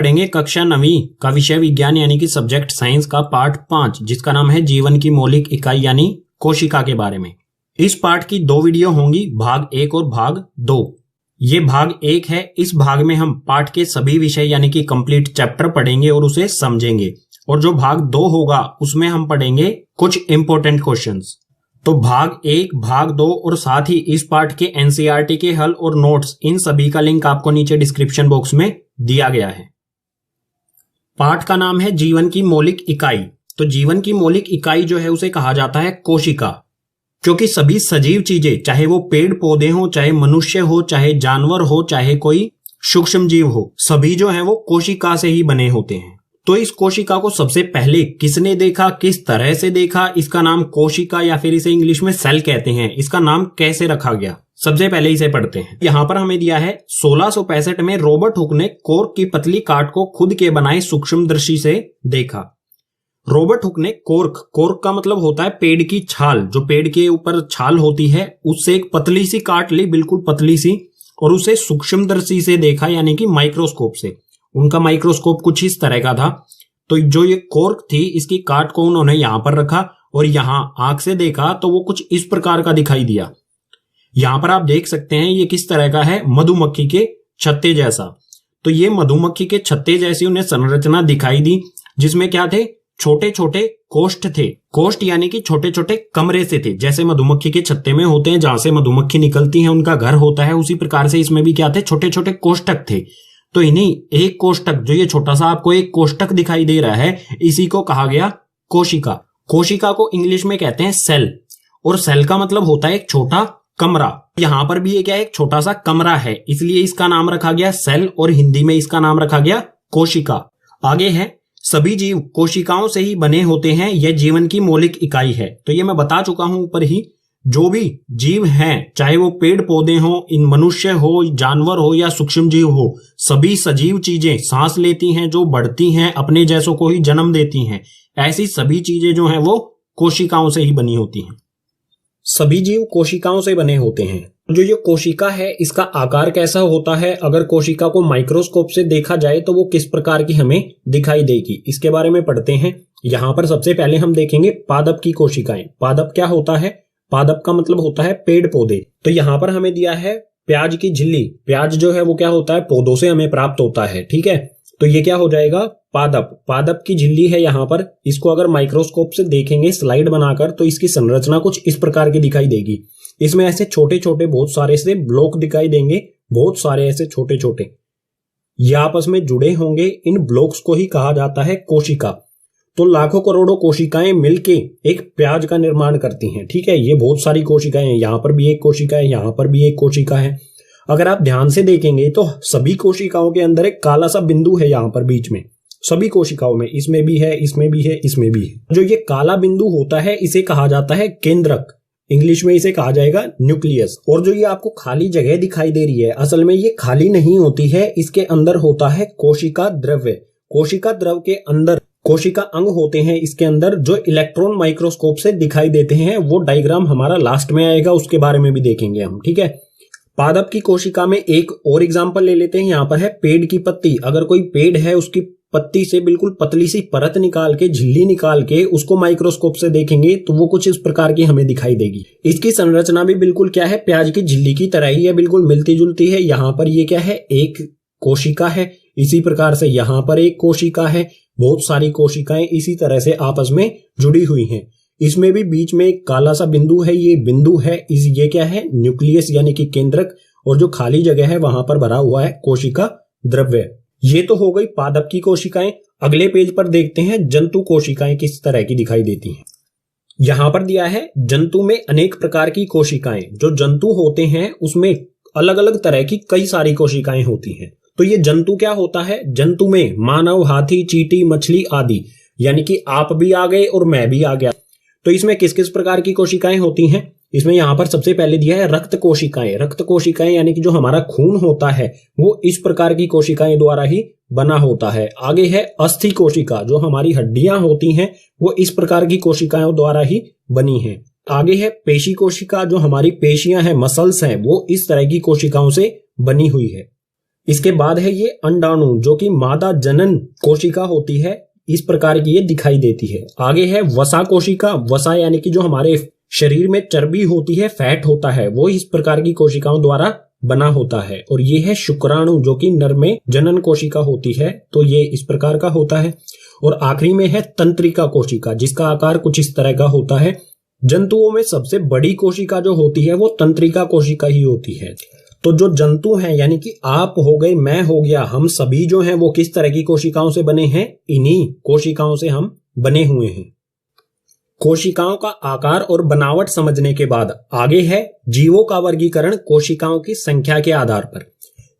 पढ़ेंगे कक्षा 9वीं का विषय विज्ञान यानी कि सब्जेक्ट साइंस का पार्ट 5, जिसका नाम है जीवन की मौलिक इकाई यानी कोशिका के बारे में। इस पार्ट की 2 वीडियो होंगी, भाग 1 और भाग 2। ये भाग 1 है। इस भाग में हम पाठ के सभी विषय यानी कि कंप्लीट चैप्टर पढ़ेंगे और उसे समझेंगे, और जो भाग 2 होगा उसमें हम पढ़ेंगे कुछ इंपॉर्टेंट क्वेश्चंस। तो भाग 1, भाग 2 और साथ ही इस पार्ट के एनसीईआरटी के हल और नोट्स, इन सभी का लिंक आपको नीचे डिस्क्रिप्शन बॉक्स में दिया गया है। पाठ का नाम है जीवन की मौलिक इकाई। तो जीवन की मौलिक इकाई जो है उसे कहा जाता है कोशिका, क्योंकि सभी सजीव चीजें, चाहे वो पेड़ पौधे हो, चाहे मनुष्य हो, चाहे जानवर हो, चाहे कोई सूक्ष्म जीव हो, सभी जो है वो कोशिका से ही बने होते हैं। तो इस कोशिका को सबसे पहले किसने देखा, किस तरह से देखा, इसका नाम कोशिका या फिर इसे इंग्लिश में सेल कहते हैं, इसका नाम कैसे रखा गया, सबसे पहले इसे पढ़ते हैं। यहाँ पर हमें दिया है 1665 में रॉबर्ट हुक ने कॉर्क की पतली काट को खुद के बनाए सूक्ष्मदर्शी से देखा। रॉबर्ट हुक ने कॉर्क का मतलब होता है पेड़ की छाल, जो पेड़ के ऊपर छाल होती है उससे एक पतली सी काट ली, बिल्कुल पतली सी, और उसे सूक्ष्मदर्शी से देखा यानी कि माइक्रोस्कोप से। उनका माइक्रोस्कोप कुछ इस तरह का था। तो जो ये कॉर्क थी इसकी काट को उन्होंने यहां पर रखा और यहां आंख से देखा तो वो कुछ इस प्रकार का दिखाई दिया। यहां पर आप देख सकते हैं ये किस तरह का है, मधुमक्खी के छत्ते जैसा। तो ये मधुमक्खी के छत्ते जैसी उन्हें संरचना दिखाई दी, जिसमें क्या थे, छोटे छोटे कोष्ठ थे। कोष्ठ यानी कि छोटे छोटे कमरे से थे, जैसे मधुमक्खी के छत्ते में होते हैं, जहां से मधुमक्खी निकलती है उनका घर होता है, उसी प्रकार से इसमें भी क्या थे, छोटे छोटे कोष्ठक थे। तो इन्हीं एक कोष्ठक, जो ये छोटा सा आपको एक कोष्ठक दिखाई दे रहा है, इसी को कहा गया कोशिका। कोशिका को इंग्लिश में कहते हैं सेल, और सेल का मतलब होता है एक छोटा कमरा। यहां पर भी ये क्या है, एक छोटा सा कमरा है, इसलिए इसका नाम रखा गया सेल, और हिंदी में इसका नाम रखा गया कोशिका। आगे है, सभी जीव कोशिकाओं से ही बने होते हैं, यह जीवन की मौलिक इकाई है। तो ये मैं बता चुका हूं ऊपर ही, जो भी जीव हैं, चाहे वो पेड़ पौधे हो, इन मनुष्य हो, जानवर हो या सूक्ष्म जीव हो, सभी सजीव चीजें सांस लेती हैं, जो बढ़ती हैं, अपने जैसों को ही जन्म देती हैं, ऐसी सभी चीजें जो हैं वो कोशिकाओं से ही बनी होती हैं। सभी जीव कोशिकाओं से बने होते हैं। जो ये कोशिका है इसका आकार कैसा होता है, अगर कोशिका को माइक्रोस्कोप से देखा जाए तो वो किस प्रकार की हमें दिखाई देगी, इसके बारे में पढ़ते हैं। यहां पर सबसे पहले हम देखेंगे पादप की कोशिकाएं। पादप क्या होता है, पादप का मतलब होता है पेड़ पौधे। तो यहां पर हमें दिया है प्याज की झिल्ली। प्याज जो है वो क्या होता है, पौधों से हमें प्राप्त होता है, ठीक है। तो ये क्या हो जाएगा, पादप। पादप की झिल्ली है यहाँ पर, इसको अगर माइक्रोस्कोप से देखेंगे स्लाइड बनाकर तो इसकी संरचना कुछ इस प्रकार की दिखाई देगी। इसमें ऐसे छोटे छोटे बहुत सारे से ब्लॉक दिखाई देंगे, बहुत सारे ऐसे छोटे छोटे, ये आपस में जुड़े होंगे। इन ब्लॉक्स को ही कहा जाता है कोशिका। तो लाखों करोड़ों कोशिकाएं मिलके एक प्याज का निर्माण करती हैं, ठीक है। ये बहुत सारी कोशिकाएं हैं, यहां पर भी एक कोशिका है, यहां पर भी एक कोशिका है। अगर आप ध्यान से देखेंगे तो सभी कोशिकाओं के अंदर एक काला सा बिंदु है यहां पर बीच में, सभी कोशिकाओं में, इसमें भी है, इसमें भी है, इसमें भी है। जो ये काला बिंदु होता है इसे कहा जाता है केंद्रक, इंग्लिश में इसे कहा जाएगा न्यूक्लियस। और जो ये आपको खाली जगह दिखाई दे रही है, असल में ये खाली नहीं होती है, इसके अंदर होता है कोशिका द्रव्य। कोशिका द्रव के अंदर कोशिका अंग होते हैं, इसके अंदर जो इलेक्ट्रॉन माइक्रोस्कोप से दिखाई देते हैं। वो डायग्राम हमारा लास्ट में आएगा, उसके बारे में भी देखेंगे हम, ठीक है। पादप की कोशिका में एक और एग्जांपल ले लेते हैं। यहाँ पर है पेड़ की पत्ती। अगर कोई पेड़ है उसकी पत्ती से बिल्कुल पतली सी परत निकाल के, झिल्ली निकाल के उसको माइक्रोस्कोप से देखेंगे तो वो कुछ इस प्रकार की हमें दिखाई देगी। इसकी संरचना भी बिल्कुल क्या है, प्याज की झिल्ली की तरह ही है, बिल्कुल मिलती जुलती है। यहाँ पर ये क्या है, एक कोशिका है, इसी प्रकार से यहाँ पर एक कोशिका है, बहुत सारी कोशिकाएं इसी तरह से आपस में जुड़ी हुई हैं। इसमें भी बीच में एक काला सा बिंदु है, ये बिंदु है, ये क्या है, न्यूक्लियस यानी कि केंद्रक, और जो खाली जगह है वहां पर भरा हुआ है कोशिका द्रव्य। ये तो हो गई पादप की कोशिकाएं। अगले पेज पर देखते हैं जंतु कोशिकाएं किस तरह की दिखाई देती हैं। यहां पर दिया है जंतु में अनेक प्रकार की कोशिकाएं। जो जंतु होते हैं उसमें अलग अलग तरह की कई सारी कोशिकाएं होती हैं। तो ये जंतु क्या होता है, जंतु में मानव, हाथी, चींटी, मछली आदि, यानी कि आप भी आ गए और मैं भी आ गया। तो इसमें किस किस प्रकार की कोशिकाएं होती हैं, इसमें यहां पर सबसे पहले दिया है रक्त कोशिकाएं। रक्त कोशिकाएं यानी कि जो हमारा खून होता है वो इस प्रकार की कोशिकाएं द्वारा ही बना होता है। आगे है अस्थि कोशिका, जो हमारी हड्डियां होती हैं वो इस प्रकार की कोशिकाओं द्वारा ही बनी है। आगे है पेशी कोशिका, जो हमारी पेशियां हैं, मसल्स हैं, वो इस तरह की कोशिकाओं से बनी हुई है। इसके बाद है ये अंडाणु, जो कि मादा जनन कोशिका होती है, इस प्रकार की ये दिखाई देती है। आगे है वसा कोशिका। वसा यानी कि जो हमारे शरीर में चर्बी होती है, फैट होता है, वो इस प्रकार की कोशिकाओं द्वारा बना होता है। और ये है शुक्राणु, जो कि नर में जनन कोशिका होती है, तो ये इस प्रकार का होता है। और आखिरी में है तंत्रिका कोशिका, जिसका आकार कुछ इस तरह का होता है। जंतुओं में सबसे बड़ी कोशिका जो होती है वो तंत्रिका कोशिका ही होती है। तो जो जंतु हैं, यानी कि आप हो गए, मैं हो गया, हम सभी जो हैं वो किस तरह की कोशिकाओं से बने हैं? इन्हीं कोशिकाओं से हम बने हुए हैं। कोशिकाओं का आकार और बनावट समझने के बाद आगे है जीवों का वर्गीकरण कोशिकाओं की संख्या के आधार पर।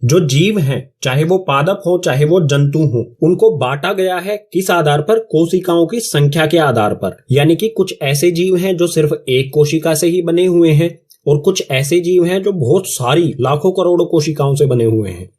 जो जीव हैं, चाहे वो पादप हो चाहे वो जंतु हो, उनको बांटा गया है किस आधार पर? कोशिकाओं की संख्या के आधार पर। यानी कि कुछ ऐसे जीव हैं जो सिर्फ एक कोशिका से ही बने हुए हैं, और कुछ ऐसे जीव हैं जो बहुत सारी लाखों करोड़ों कोशिकाओं से बने हुए हैं।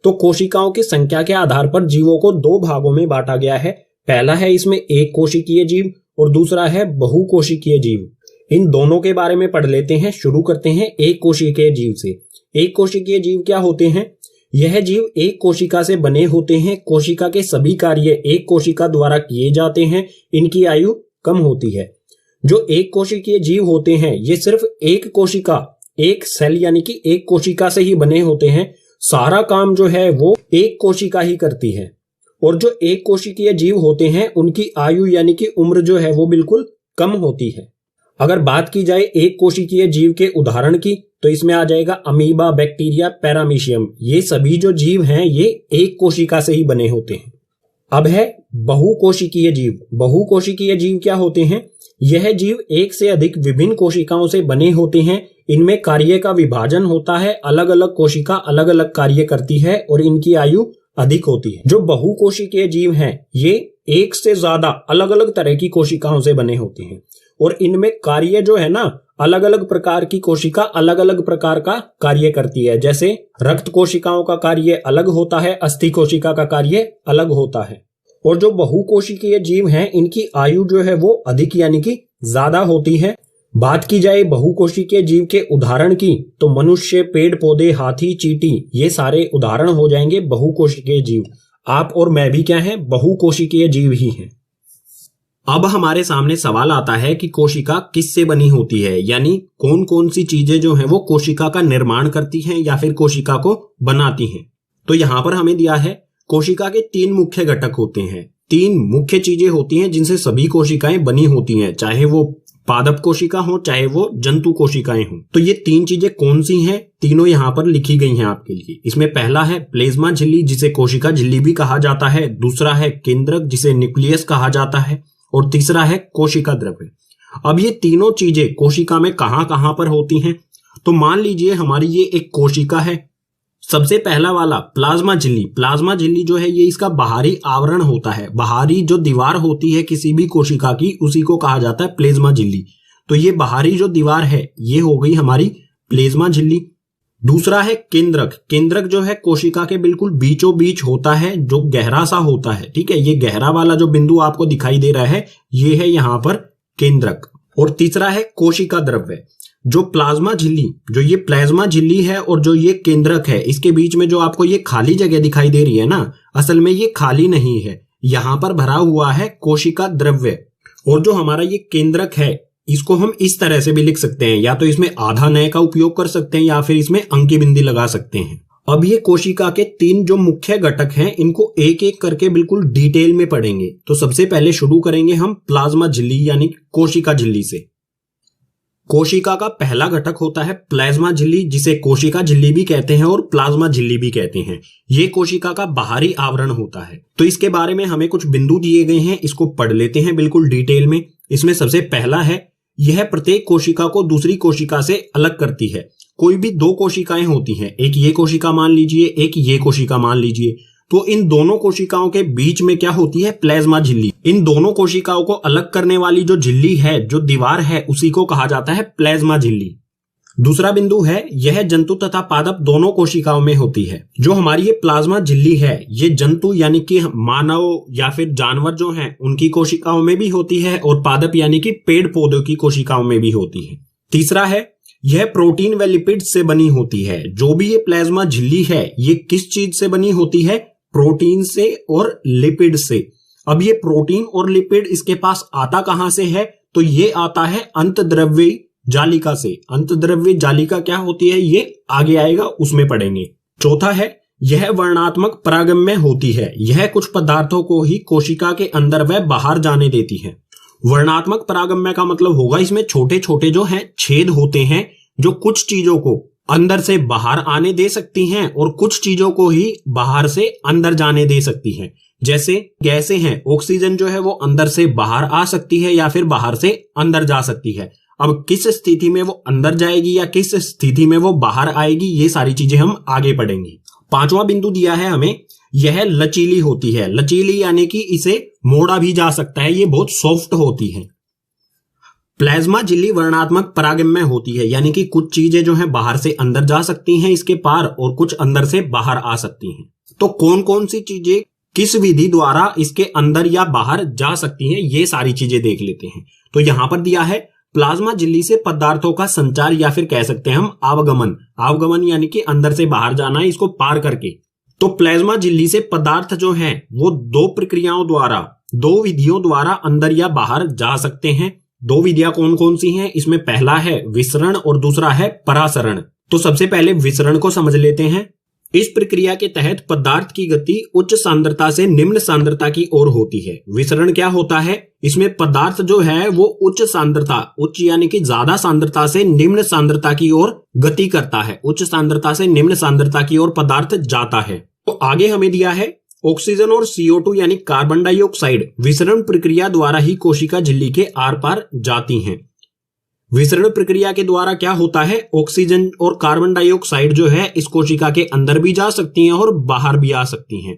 तो कोशिकाओं की संख्या के आधार पर जीवों को दो भागों में बांटा गया है। पहला है इसमें एक कोशिकीय जीव और दूसरा है बहुकोशिकीय जीव। इन दोनों के बारे में पढ़ लेते हैं। शुरू करते हैं एक कोशिकीय जीव से। एक कोशिकीय जीव क्या होते हैं? यह जीव एक कोशिका से बने होते हैं। कोशिका के सभी कार्य एक कोशिका द्वारा किए जाते हैं। इनकी आयु कम होती है। जो एक कोशिकीय जीव होते हैं ये सिर्फ एक कोशिका, एक सेल यानी कि एक कोशिका से ही बने होते हैं। सारा काम जो है वो एक कोशिका ही करती है। और जो एक कोशिकीय जीव होते हैं उनकी आयु यानी कि उम्र जो है वो बिल्कुल कम होती है। अगर बात की जाए एक कोशिकीय जीव के उदाहरण की, तो इसमें आ जाएगा अमीबा, बैक्टीरिया, पैरामीशियम। ये सभी जो जीव हैं ये एक कोशिका से ही बने होते हैं। अब है बहुकोशिकीय जीव। बहुकोशिकीय जीव क्या होते हैं? यह जीव एक से अधिक विभिन्न कोशिकाओं से बने होते हैं। इनमें कार्य का विभाजन होता है, अलग अलग कोशिका अलग अलग कार्य करती है और इनकी आयु अधिक होती है। जो बहुकोशिकीय जीव हैं ये एक से ज्यादा अलग अलग तरह की कोशिकाओं से बने होते हैं और इनमें कार्य जो है ना, अलग अलग प्रकार की कोशिका अलग अलग प्रकार का कार्य करती है। जैसे रक्त कोशिकाओं का कार्य अलग होता है, अस्थि कोशिका का कार्य अलग होता है। और जो बहुकोशिकीय जीव हैं इनकी आयु जो है वो अधिक यानी कि ज्यादा होती है। बात की जाए बहुकोशिकीय जीव के उदाहरण की, तो मनुष्य, पेड़ पौधे, हाथी, चींटी, ये सारे उदाहरण हो जाएंगे बहुकोशिकीय जीव। आप और मैं भी क्या हैं? बहुकोशिकीय जीव ही हैं। अब हमारे सामने सवाल आता है कि कोशिका किससे बनी होती है, यानी कौन कौन सी चीजें जो हैं वो कोशिका का निर्माण करती हैं या फिर कोशिका को बनाती हैं। तो यहां पर हमें दिया है कोशिका के तीन मुख्य घटक होते हैं। तीन मुख्य चीजें होती हैं जिनसे सभी कोशिकाएं बनी होती हैं, चाहे वो पादप कोशिका हो चाहे वो जंतु कोशिकाएं हो। तो ये तीन चीजें कौन सी हैं? तीनों यहां पर लिखी गई हैं आपके लिए। इसमें पहला है प्लेज्मा झिल्ली, जिसे कोशिका झिल्ली भी कहा जाता है। दूसरा है केंद्रक, जिसे न्यूक्लियस कहा जाता है। और तीसरा है कोशिका द्रव्य। अब ये तीनों चीजें कोशिका में कहां कहां पर होती हैं? तो मान लीजिए हमारी ये एक कोशिका है। सबसे पहला वाला प्लाज्मा झिल्ली। प्लाज्मा झिल्ली जो है ये इसका बाहरी आवरण होता है। बाहरी जो दीवार होती है किसी भी कोशिका की, उसी को कहा जाता है प्लेज्मा झिल्ली। तो ये बाहरी जो दीवार है ये हो गई हमारी प्लेज्मा झिल्ली। दूसरा है केंद्रक। केंद्रक जो है कोशिका के बिल्कुल बीचों बीच होता है, जो गहरा सा होता है। ठीक है, ये गहरा वाला जो बिंदु आपको दिखाई दे रहा है ये है यहां पर केंद्रक। और तीसरा है कोशिका द्रव्य। जो प्लाज्मा झिल्ली, जो ये प्लाज्मा झिल्ली है और जो ये केंद्रक है, इसके बीच में जो आपको ये खाली जगह दिखाई दे रही है ना, असल में ये खाली नहीं है, यहां पर भरा हुआ है कोशिका द्रव्य। और जो हमारा ये केंद्रक है इसको हम इस तरह से भी लिख सकते हैं, या तो इसमें आधा नय का उपयोग कर सकते हैं या फिर इसमें अंकी बिंदी लगा सकते हैं। अब ये कोशिका के तीन जो मुख्य घटक हैं इनको एक एक करके बिल्कुल डिटेल में पढ़ेंगे। तो सबसे पहले शुरू करेंगे हम प्लाज्मा झिल्ली यानी कोशिका झिल्ली से। कोशिका का पहला घटक होता है प्लाज्मा झिल्ली, जिसे कोशिका झिल्ली भी कहते हैं और प्लाज्मा झिल्ली भी कहते हैं। ये कोशिका का बाहरी आवरण होता है। तो इसके बारे में हमें कुछ बिंदु दिए गए हैं, इसको पढ़ लेते हैं बिल्कुल डिटेल में। इसमें सबसे पहला है, यह प्रत्येक कोशिका को दूसरी कोशिका से अलग करती है। कोई भी दो कोशिकाएं होती हैं, एक ये कोशिका मान लीजिए, एक ये कोशिका मान लीजिए, तो इन दोनों कोशिकाओं के बीच में क्या होती है? प्लाज्मा झिल्ली। इन दोनों कोशिकाओं को अलग करने वाली जो झिल्ली है, जो दीवार है, उसी को कहा जाता है प्लाज्मा झिल्ली। दूसरा बिंदु है, यह जंतु तथा पादप दोनों कोशिकाओं में होती है। जो हमारी ये प्लाज्मा झिल्ली है ये जंतु यानी कि मानव या फिर जानवर जो हैं उनकी कोशिकाओं में भी होती है और पादप यानी कि पेड़ पौधों की कोशिकाओं में भी होती है। तीसरा है, यह प्रोटीन व लिपिड से बनी होती है। जो भी ये प्लाज्मा झिल्ली है ये किस चीज से बनी होती है? प्रोटीन से और लिपिड से। अब ये प्रोटीन और लिपिड इसके पास आता कहां से है? तो ये आता है अंतद्रव्य जालिका से। अंतद्रव्य जालिका क्या होती है ये आगे आएगा, उसमें पढ़ेंगे। चौथा है यह वर्णात्मक परागम्य होती है। यह कुछ पदार्थों को ही कोशिका के अंदर व बाहर जाने देती है। वर्णात्मक परागम्य का मतलब होगा इसमें छोटे छोटे जो हैं छेद होते हैं जो कुछ चीजों को अंदर से बाहर आने दे सकती हैं और कुछ चीजों को ही बाहर से अंदर जाने दे सकती हैं। जैसे गैसें हैं, ऑक्सीजन जो है वो अंदर से बाहर आ सकती है या फिर बाहर से अंदर जा सकती है। अब किस स्थिति में वो अंदर जाएगी या किस स्थिति में वो बाहर आएगी, ये सारी चीजें हम आगे पढ़ेंगे। पांचवा बिंदु दिया है हमें, यह लचीली होती है। लचीली यानी कि इसे मोड़ा भी जा सकता है, ये बहुत सॉफ्ट होती है। प्लाज्मा झिल्ली वर्णात्मक परागम्य होती है, यानी कि कुछ चीजें जो हैं बाहर से अंदर जा सकती हैं इसके पार और कुछ अंदर से बाहर आ सकती हैं। तो कौन कौन सी चीजें किस विधि द्वारा इसके अंदर या बाहर जा सकती हैं, ये सारी चीजें देख लेते हैं। तो यहां पर दिया है प्लाज्मा झिल्ली से पदार्थों का संचार या फिर कह सकते हैं हम आवागमन। आवागमन यानी कि अंदर से बाहर जाना, इसको पार करके। तो प्लाज्मा झिल्ली से पदार्थ जो हैं वो दो प्रक्रियाओं द्वारा, दो विधियों द्वारा अंदर या बाहर जा सकते हैं। दो विधियां कौन कौन सी हैं? इसमें पहला है विसरण और दूसरा है परासरण। तो सबसे पहले विसरण को समझ लेते हैं। इस प्रक्रिया के तहत पदार्थ की गति उच्च सांद्रता से निम्न सांद्रता की ओर होती है। विसरण क्या होता है? इसमें पदार्थ जो है वो उच्च सांद्रता, उच्च यानी कि ज्यादा सांद्रता से निम्न सांद्रता की ओर गति करता है। उच्च सांद्रता से निम्न सांद्रता की ओर पदार्थ जाता है। तो आगे हमें दिया है ऑक्सीजन और CO2 यानी कार्बन डाइऑक्साइड विसरण प्रक्रिया द्वारा ही कोशिका झिल्ली के आर पार जाती हैं। विसरण प्रक्रिया के द्वारा क्या होता है? ऑक्सीजन और कार्बन डाइऑक्साइड जो है इस कोशिका के अंदर भी जा सकती हैं और बाहर भी आ सकती हैं।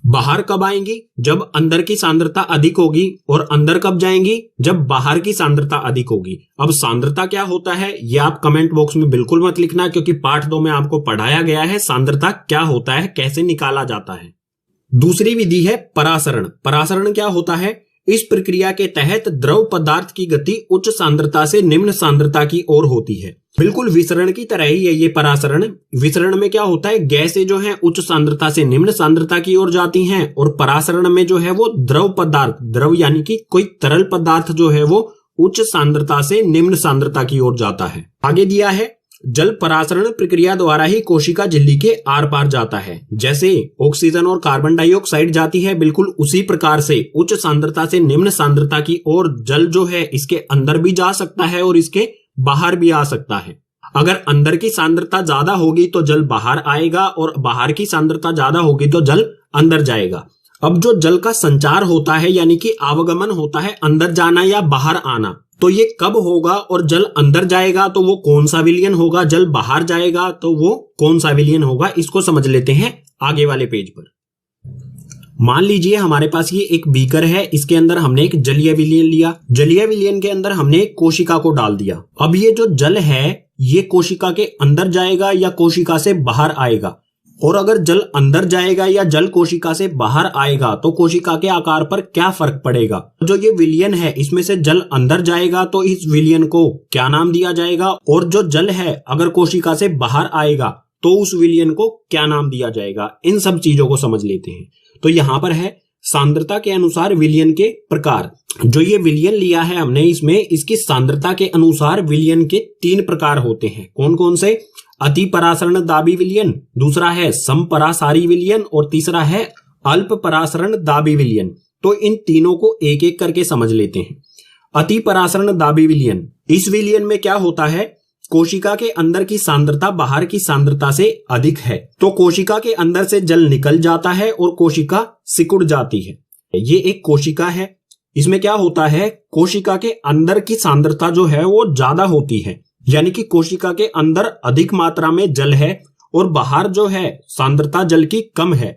बाहर कब आएंगी? जब अंदर की सांद्रता अधिक होगी। और अंदर कब जाएंगी? जब बाहर की सांद्रता अधिक होगी। अब सांद्रता क्या होता है ये आप कमेंट बॉक्स में बिल्कुल मत लिखना, क्योंकि पार्ट 2 में आपको पढ़ाया गया है सांद्रता क्या होता है, कैसे निकाला जाता है। दूसरी विधि है परासरण। परासरण क्या होता है? इस प्रक्रिया के तहत द्रव पदार्थ की गति उच्च सांद्रता से निम्न सांद्रता की ओर होती है। बिल्कुल विसरण की तरह ही है ये परासरण। विसरण में क्या होता है? गैसें जो हैं उच्च सांद्रता से निम्न सांद्रता की ओर जाती हैं और परासरण में जो है वो द्रव पदार्थ, द्रव यानी कि कोई तरल पदार्थ जो है वो उच्च सांद्रता से निम्न सांद्रता की ओर जाता है। आगे दिया है जल परासरण प्रक्रिया द्वारा ही कोशिका झिल्ली के आर पार जाता है। जैसे ऑक्सीजन और कार्बन डाइऑक्साइड जाती है, बिल्कुल उसी प्रकार से उच्च सांद्रता से निम्न सांद्रता की ओर जल जो है इसके अंदर भी जा सकता है और इसके बाहर भी आ सकता है। अगर अंदर की सांद्रता ज्यादा होगी तो जल बाहर आएगा और बाहर की सांद्रता ज्यादा होगी तो जल अंदर जाएगा। अब जो जल का संचार होता है यानी कि आवागमन होता है, अंदर जाना या बाहर आना, तो ये कब होगा? और जल अंदर जाएगा तो वो कौन सा विलयन होगा? जल बाहर जाएगा तो वो कौन सा विलयन होगा? इसको समझ लेते हैं आगे वाले पेज पर। मान लीजिए हमारे पास ये एक बीकर है, इसके अंदर हमने एक जलीय विलयन लिया। जलीय विलयन के अंदर हमने एक कोशिका को डाल दिया। अब ये जो जल है ये कोशिका के अंदर जाएगा या कोशिका से बाहर आएगा? और अगर जल अंदर जाएगा या जल कोशिका से बाहर आएगा तो कोशिका के आकार पर क्या फर्क पड़ेगा? जो ये विलयन है इसमें से जल अंदर जाएगा तो इस विलयन को क्या नाम दिया जाएगा? और जो जल है अगर कोशिका से बाहर आएगा तो उस विलयन को क्या नाम दिया जाएगा? इन सब चीजों को समझ लेते हैं। तो यहां पर है सांद्रता के अनुसार विलयन के प्रकार। जो ये विलयन लिया है हमने, इसमें इसकी सांद्रता के अनुसार विलयन के 3 प्रकार होते हैं। कौन कौन से? अति परासरण दाबी विलयन, दूसरा है समपरासारी विलयन और तीसरा है अल्प परासरण दाबी विलयन। तो इन तीनों को एक एक करके समझ लेते हैं। अति परासरण दाबी विलयन, इस विलयन में क्या होता है? कोशिका के अंदर की सांद्रता बाहर की सांद्रता से अधिक है तो कोशिका के अंदर से जल निकल जाता है और कोशिका सिकुड़ जाती है। ये एक कोशिका है, इसमें क्या होता है? कोशिका के अंदर की सांद्रता जो है वो ज्यादा होती है, यानी कि कोशिका के अंदर अधिक मात्रा में जल है और बाहर जो है सांद्रता जल की कम है।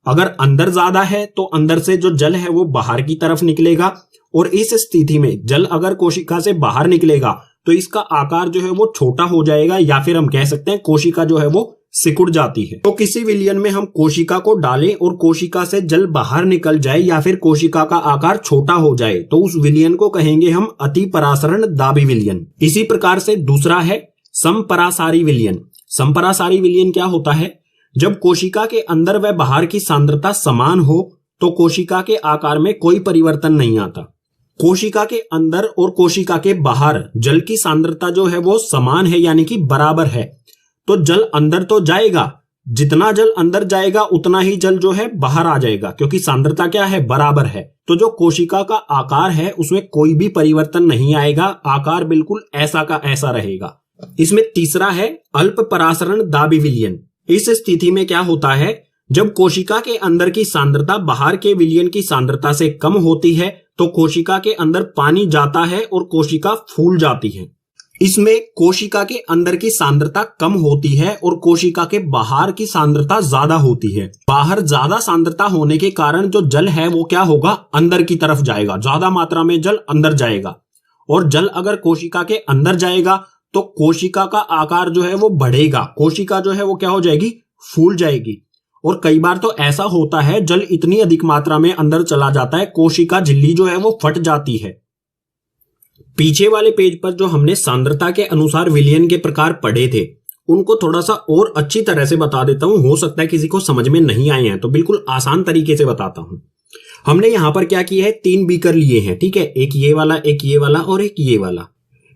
अगर अंदर ज्यादा है तो अंदर से जो जल है वो बाहर की तरफ निकलेगा और इस स्थिति में जल अगर कोशिका से बाहर निकलेगा तो इसका आकार जो है वो छोटा हो जाएगा या फिर हम कह सकते हैं कोशिका जो है वो सिकुड़ जाती है। तो किसी विलयन में हम कोशिका को डालें और कोशिका से जल बाहर निकल जाए या फिर कोशिका का आकार छोटा हो जाए तो उस विलयन को कहेंगे हम अति परासरण दाबी विलयन। इसी प्रकार से दूसरा है समपरासारी विलयन। समपरासारी विलयन क्या होता है? जब कोशिका के अंदर व बाहर की सांद्रता समान हो तो कोशिका के आकार में कोई परिवर्तन नहीं आता। कोशिका के अंदर और कोशिका के बाहर जल की सांद्रता जो है वो समान है यानी कि बराबर है, तो जल अंदर तो जाएगा, जितना जल अंदर जाएगा उतना ही जल जो है बाहर आ जाएगा, क्योंकि सांद्रता क्या है? बराबर है। तो जो कोशिका का आकार है उसमें कोई भी परिवर्तन नहीं आएगा, आकार बिल्कुल ऐसा का ऐसा रहेगा। इसमें तीसरा है अल्प परासरण दाबी विलयन। इस स्थिति में क्या होता है? जब कोशिका के अंदर की सांद्रता बाहर के विलयन की सांद्रता से कम होती है तो कोशिका के अंदर पानी जाता है और कोशिका फूल जाती है। इसमें कोशिका के अंदर की सांद्रता कम होती है और कोशिका के बाहर की सांद्रता ज्यादा होती है। बाहर ज्यादा सांद्रता होने के कारण जो जल है वो क्या होगा? अंदर की तरफ जाएगा, ज्यादा मात्रा में जल अंदर जाएगा। और जल अगर कोशिका के अंदर जाएगा तो कोशिका का आकार जो है वो बढ़ेगा, कोशिका जो है वो क्या हो जाएगी? फूल जाएगी। और कई बार तो ऐसा होता है जल इतनी अधिक मात्रा में अंदर चला जाता है कोशिका झिल्ली जो है वो फट जाती है। पीछे वाले पेज पर जो हमने सांद्रता के अनुसार विलयन के प्रकार पढ़े थे उनको थोड़ा सा और अच्छी तरह से बता देता हूं, हो सकता है किसी को समझ में नहीं आए हैं, तो बिल्कुल आसान तरीके से बताता हूं। हमने यहां पर क्या किया है? 3 बीकर लिए हैं, ठीक है, एक ये वाला, एक ये वाला और एक ये वाला।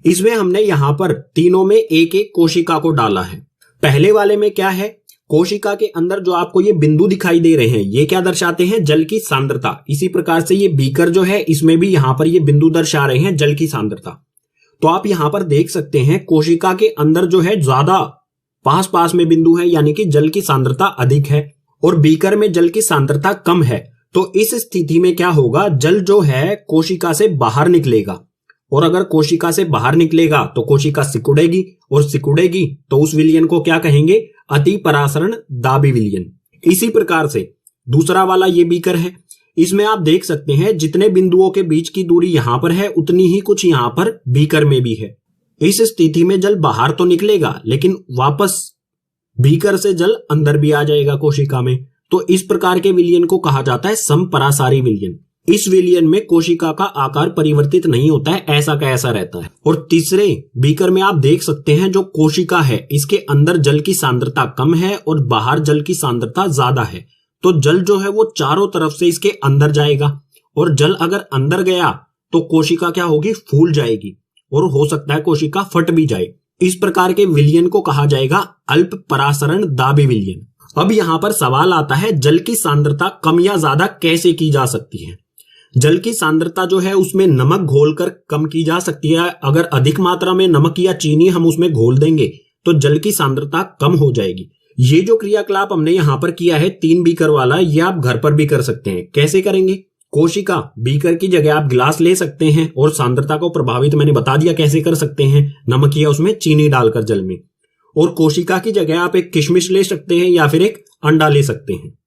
इसमें हमने यहां पर तीनों में एक एक कोशिका को डाला है। पहले वाले में क्या है? कोशिका के अंदर जो आपको ये बिंदु दिखाई दे रहे हैं ये क्या दर्शाते हैं? जल की सांद्रता। इसी प्रकार से ये बीकर जो है इसमें भी यहां पर ये बिंदु दर्शा रहे हैं जल की सांद्रता। तो आप यहां पर देख सकते हैं कोशिका के अंदर जो है ज्यादा पास पास में बिंदु है यानी कि जल की सांद्रता अधिक है और बीकर में जल की सांद्रता कम है। तो इस स्थिति में क्या होगा? जल जो है कोशिका से बाहर निकलेगा और अगर कोशिका से बाहर निकलेगा तो कोशिका सिकुड़ेगी और सिकुड़ेगी तो उस विलयन को क्या कहेंगे? अति परासरण दाबी विलयन। इसी प्रकार से दूसरा वाला ये बीकर है, इसमें आप देख सकते हैं जितने बिंदुओं के बीच की दूरी यहां पर है उतनी ही कुछ यहां पर बीकर में भी है। इस स्थिति में जल बाहर तो निकलेगा लेकिन वापस बीकर से जल अंदर भी आ जाएगा कोशिका में। तो इस प्रकार के विलयन को कहा जाता है समपरासारी विलयन। इस विलयन में कोशिका का आकार परिवर्तित नहीं होता है, ऐसा का ऐसा रहता है। और तीसरे बीकर में आप देख सकते हैं जो कोशिका है इसके अंदर जल की सांद्रता कम है और बाहर जल की सांद्रता ज्यादा है, तो जल जो है वो चारों तरफ से इसके अंदर जाएगा और जल अगर अंदर गया तो कोशिका क्या होगी? फूल जाएगी और हो सकता है कोशिका फट भी जाए। इस प्रकार के विलयन को कहा जाएगा अल्प परासरण दाबी विलयन। अब यहां पर सवाल आता है जल की सांद्रता कम या ज्यादा कैसे की जा सकती है? जल की सांद्रता जो है उसमें नमक घोलकर कम की जा सकती है। अगर अधिक मात्रा में नमक या चीनी हम उसमें घोल देंगे तो जल की सांद्रता कम हो जाएगी। ये जो क्रियाकलाप हमने यहां पर किया है 3 बीकर वाला, ये आप घर पर भी कर सकते हैं। कैसे करेंगे? कोशिका बीकर की जगह आप गिलास ले सकते हैं और सांद्रता को प्रभावित मैंने बता दिया कैसे कर सकते हैं, नमक या उसमें चीनी डालकर जल में। और कोशिका की जगह आप एक किशमिश ले सकते हैं या फिर एक अंडा ले सकते हैं।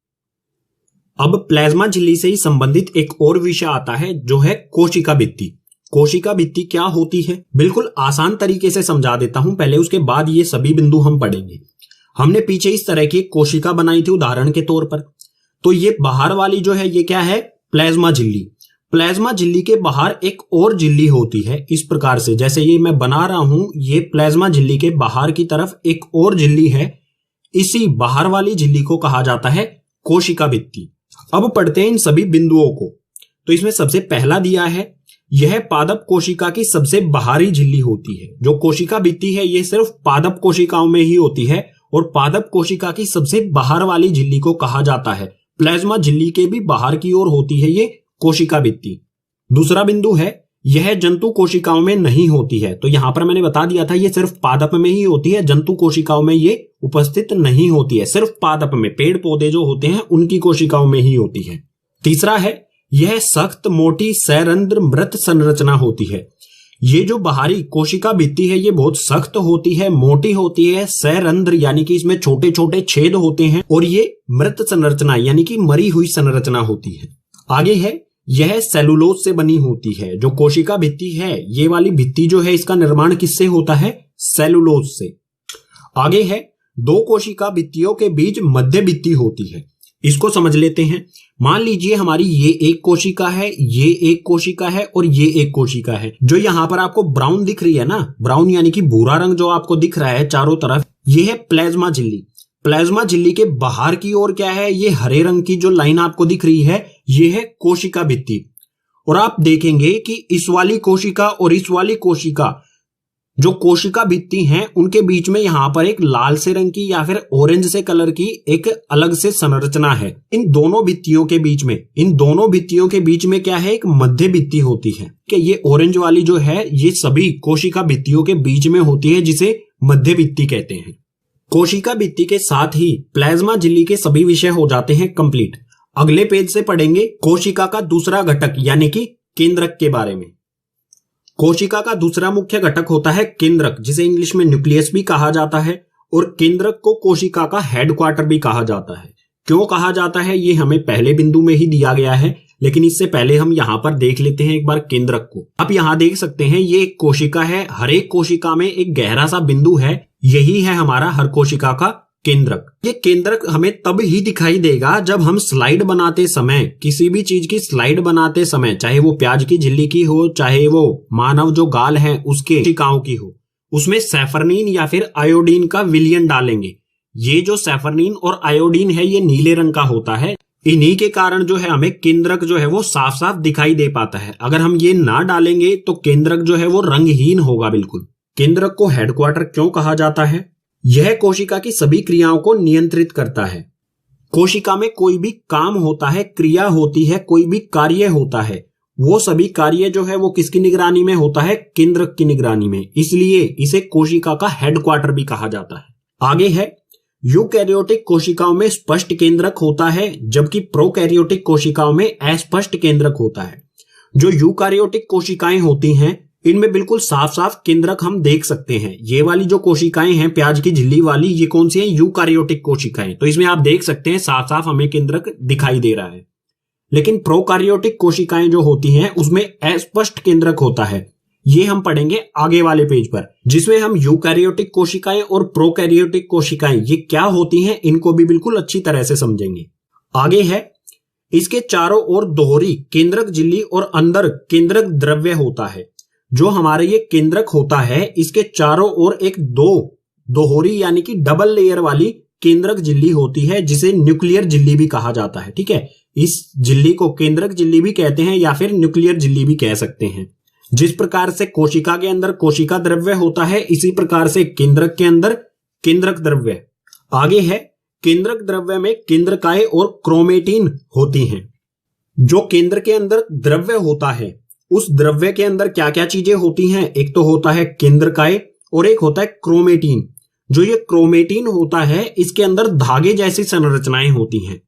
अब प्लाज्मा झिल्ली से ही संबंधित एक और विषय आता है जो है कोशिका भित्ति। कोशिका भित्ति क्या होती है? बिल्कुल आसान तरीके से समझा देता हूं पहले, उसके बाद ये सभी बिंदु हम पढ़ेंगे। हमने पीछे इस तरह की कोशिका बनाई थी उदाहरण के तौर पर, तो ये बाहर वाली जो है ये क्या है? प्लाज्मा झिल्ली। प्लाज्मा झिल्ली के बाहर एक और झिल्ली होती है इस प्रकार से, जैसे ये मैं बना रहा हूं, ये प्लाज्मा झिल्ली के बाहर की तरफ एक और झिल्ली है। इसी बाहर वाली झिल्ली को कहा जाता है कोशिका भित्ति। अब पढ़ते हैं इन सभी बिंदुओं को। तो इसमें सबसे पहला दिया है, यह पादप कोशिका की सबसे बाहरी झिल्ली होती है। जो कोशिका भित्ति है ये सिर्फ पादप कोशिकाओं में ही होती है और पादप कोशिका की सबसे बाहर वाली झिल्ली को कहा जाता है। प्लाज्मा झिल्ली के भी बाहर की ओर होती है ये कोशिका भित्ति। दूसरा बिंदु है, यह जंतु कोशिकाओं में नहीं होती है। तो यहां पर मैंने बता दिया था ये सिर्फ पादप में ही होती है, जंतु कोशिकाओं में ये उपस्थित नहीं होती है, सिर्फ पादप में, पेड़ पौधे जो होते हैं उनकी कोशिकाओं में ही होती है। तीसरा है, यह सख्त मोटी सैरंध्र मृत संरचना होती है। ये जो बाहरी कोशिका भित्ति है ये बहुत सख्त होती है, मोटी होती है, सैरंध्र यानी कि इसमें छोटे छोटे छेद होते हैं और ये मृत संरचना यानी कि मरी हुई संरचना होती है। आगे है, यह सेलुलोज से बनी होती है। जो कोशिका भित्ति है ये वाली भित्ति जो है इसका निर्माण किससे होता है? सेलुलोज से। आगे है, दो कोशिका भित्तियों के बीच मध्य भित्ति होती है। इसको समझ लेते हैं। मान लीजिए हमारी ये एक कोशिका है, ये एक कोशिका है और ये एक कोशिका है। जो यहाँ पर आपको ब्राउन दिख रही है ना, ब्राउन यानी कि भूरा रंग जो आपको दिख रहा है चारों तरफ, ये है प्लाज्मा झिल्ली। प्लाज्मा झिल्ली के बाहर की ओर क्या है, ये हरे रंग की जो लाइन आपको दिख रही है, ये है कोशिका भित्ति। और आप देखेंगे कि इस वाली कोशिका और इस वाली कोशिका, जो कोशिका भित्ति हैं, उनके बीच में यहां पर एक लाल से रंग की या फिर ऑरेंज से कलर की एक अलग से संरचना है। इन दोनों भित्तियों के बीच में क्या है, एक मध्य भित्ति होती है कि ये ऑरेंज वाली जो है, ये सभी कोशिका भित्तियों के बीच में होती है, जिसे मध्य भित्ति कहते हैं। कोशिका भित्ति के साथ ही प्लाज्मा झिल्ली के सभी विषय हो जाते हैं कंप्लीट। अगले पेज से पढ़ेंगे कोशिका का दूसरा घटक यानी कि केंद्रक के बारे में। कोशिका का दूसरा मुख्य घटक होता है केंद्रक, जिसे इंग्लिश में न्यूक्लियस भी कहा जाता है, और केंद्रक को कोशिका का हेडक्वार्टर भी कहा जाता है। क्यों कहा जाता है ये हमें पहले बिंदु में ही दिया गया है, लेकिन इससे पहले हम यहाँ पर देख लेते हैं एक बार केंद्रक को। आप यहाँ देख सकते हैं ये एक कोशिका है, हर एक कोशिका में एक गहरा सा बिंदु है, यही है हमारा हर कोशिका का केंद्रक। ये केंद्रक हमें तब ही दिखाई देगा जब हम स्लाइड बनाते समय, किसी भी चीज की स्लाइड बनाते समय, चाहे वो प्याज की झिल्ली की हो, चाहे वो मानव जो गाल है उसके कोशिकाओं की हो, उसमें सैफरनीन या फिर आयोडीन का विलयन डालेंगे। ये जो सैफरनीन और आयोडीन है ये नीले रंग का होता है। इन्हीं के कारण जो है हमें केंद्रक जो है वो साफ साफ दिखाई दे पाता है। अगर हम ये ना डालेंगे तो केंद्रक जो है वो रंगहीन होगा बिल्कुल। केंद्रक को हेडक्वार्टर क्यों कहा जाता है? यह कोशिका की सभी क्रियाओं को नियंत्रित करता है। कोशिका में कोई भी काम होता है, क्रिया होती है, कोई भी कार्य होता है, वो सभी कार्य जो है वो किसकी निगरानी में होता है? केंद्रक की निगरानी में। इसलिए इसे कोशिका का हेडक्वार्टर भी कहा जाता है। आगे है यूकैरियोटिक कोशिकाओं में स्पष्ट केंद्रक होता है, जबकि प्रोकैरियोटिक कोशिकाओं में अस्पष्ट केंद्रक होता है। जो यूकैरियोटिक कोशिकाएं होती हैं इनमें बिल्कुल साफ साफ केंद्रक हम देख सकते हैं। ये वाली जो कोशिकाएं हैं प्याज की झिल्ली वाली, ये कौन सी हैं? यूकैरियोटिक कोशिकाएं। तो इसमें आप देख सकते हैं साफ साफ हमें केंद्रक दिखाई दे रहा है। लेकिन प्रोकैरियोटिक कोशिकाएं जो होती हैं उसमें अस्पष्ट केंद्रक होता है। ये हम पढ़ेंगे आगे वाले पेज पर, जिसमें हम यूकैरियोटिक कोशिकाएं और प्रोकैरियोटिक कोशिकाएं ये क्या होती हैं इनको भी बिल्कुल अच्छी तरह से समझेंगे। आगे है इसके चारों ओर दोहरी केंद्रक झिल्ली और अंदर केंद्रक द्रव्य होता है। जो हमारे ये केंद्रक होता है इसके चारों ओर एक दोहरी यानी कि डबल लेयर वाली केंद्रक झिल्ली होती है, जिसे न्यूक्लियर झिल्ली भी कहा जाता है। ठीक है, इस झिल्ली को केंद्रक झिल्ली भी कहते हैं या फिर न्यूक्लियर झिल्ली भी कह सकते हैं। जिस प्रकार से कोशिका के अंदर कोशिका द्रव्य होता है, इसी प्रकार से केंद्रक के अंदर केंद्रक द्रव्य। आगे है केंद्रक द्रव्य में केंद्रकाएं और क्रोमेटिन होती हैं। जो केंद्र के अंदर द्रव्य होता है उस द्रव्य के अंदर क्या क्या चीजें होती हैं? एक तो होता है केंद्रकाएं और एक होता है क्रोमेटिन। जो ये क्रोमेटिन होता है इसके अंदर धागे जैसी संरचनाएं होती हैं,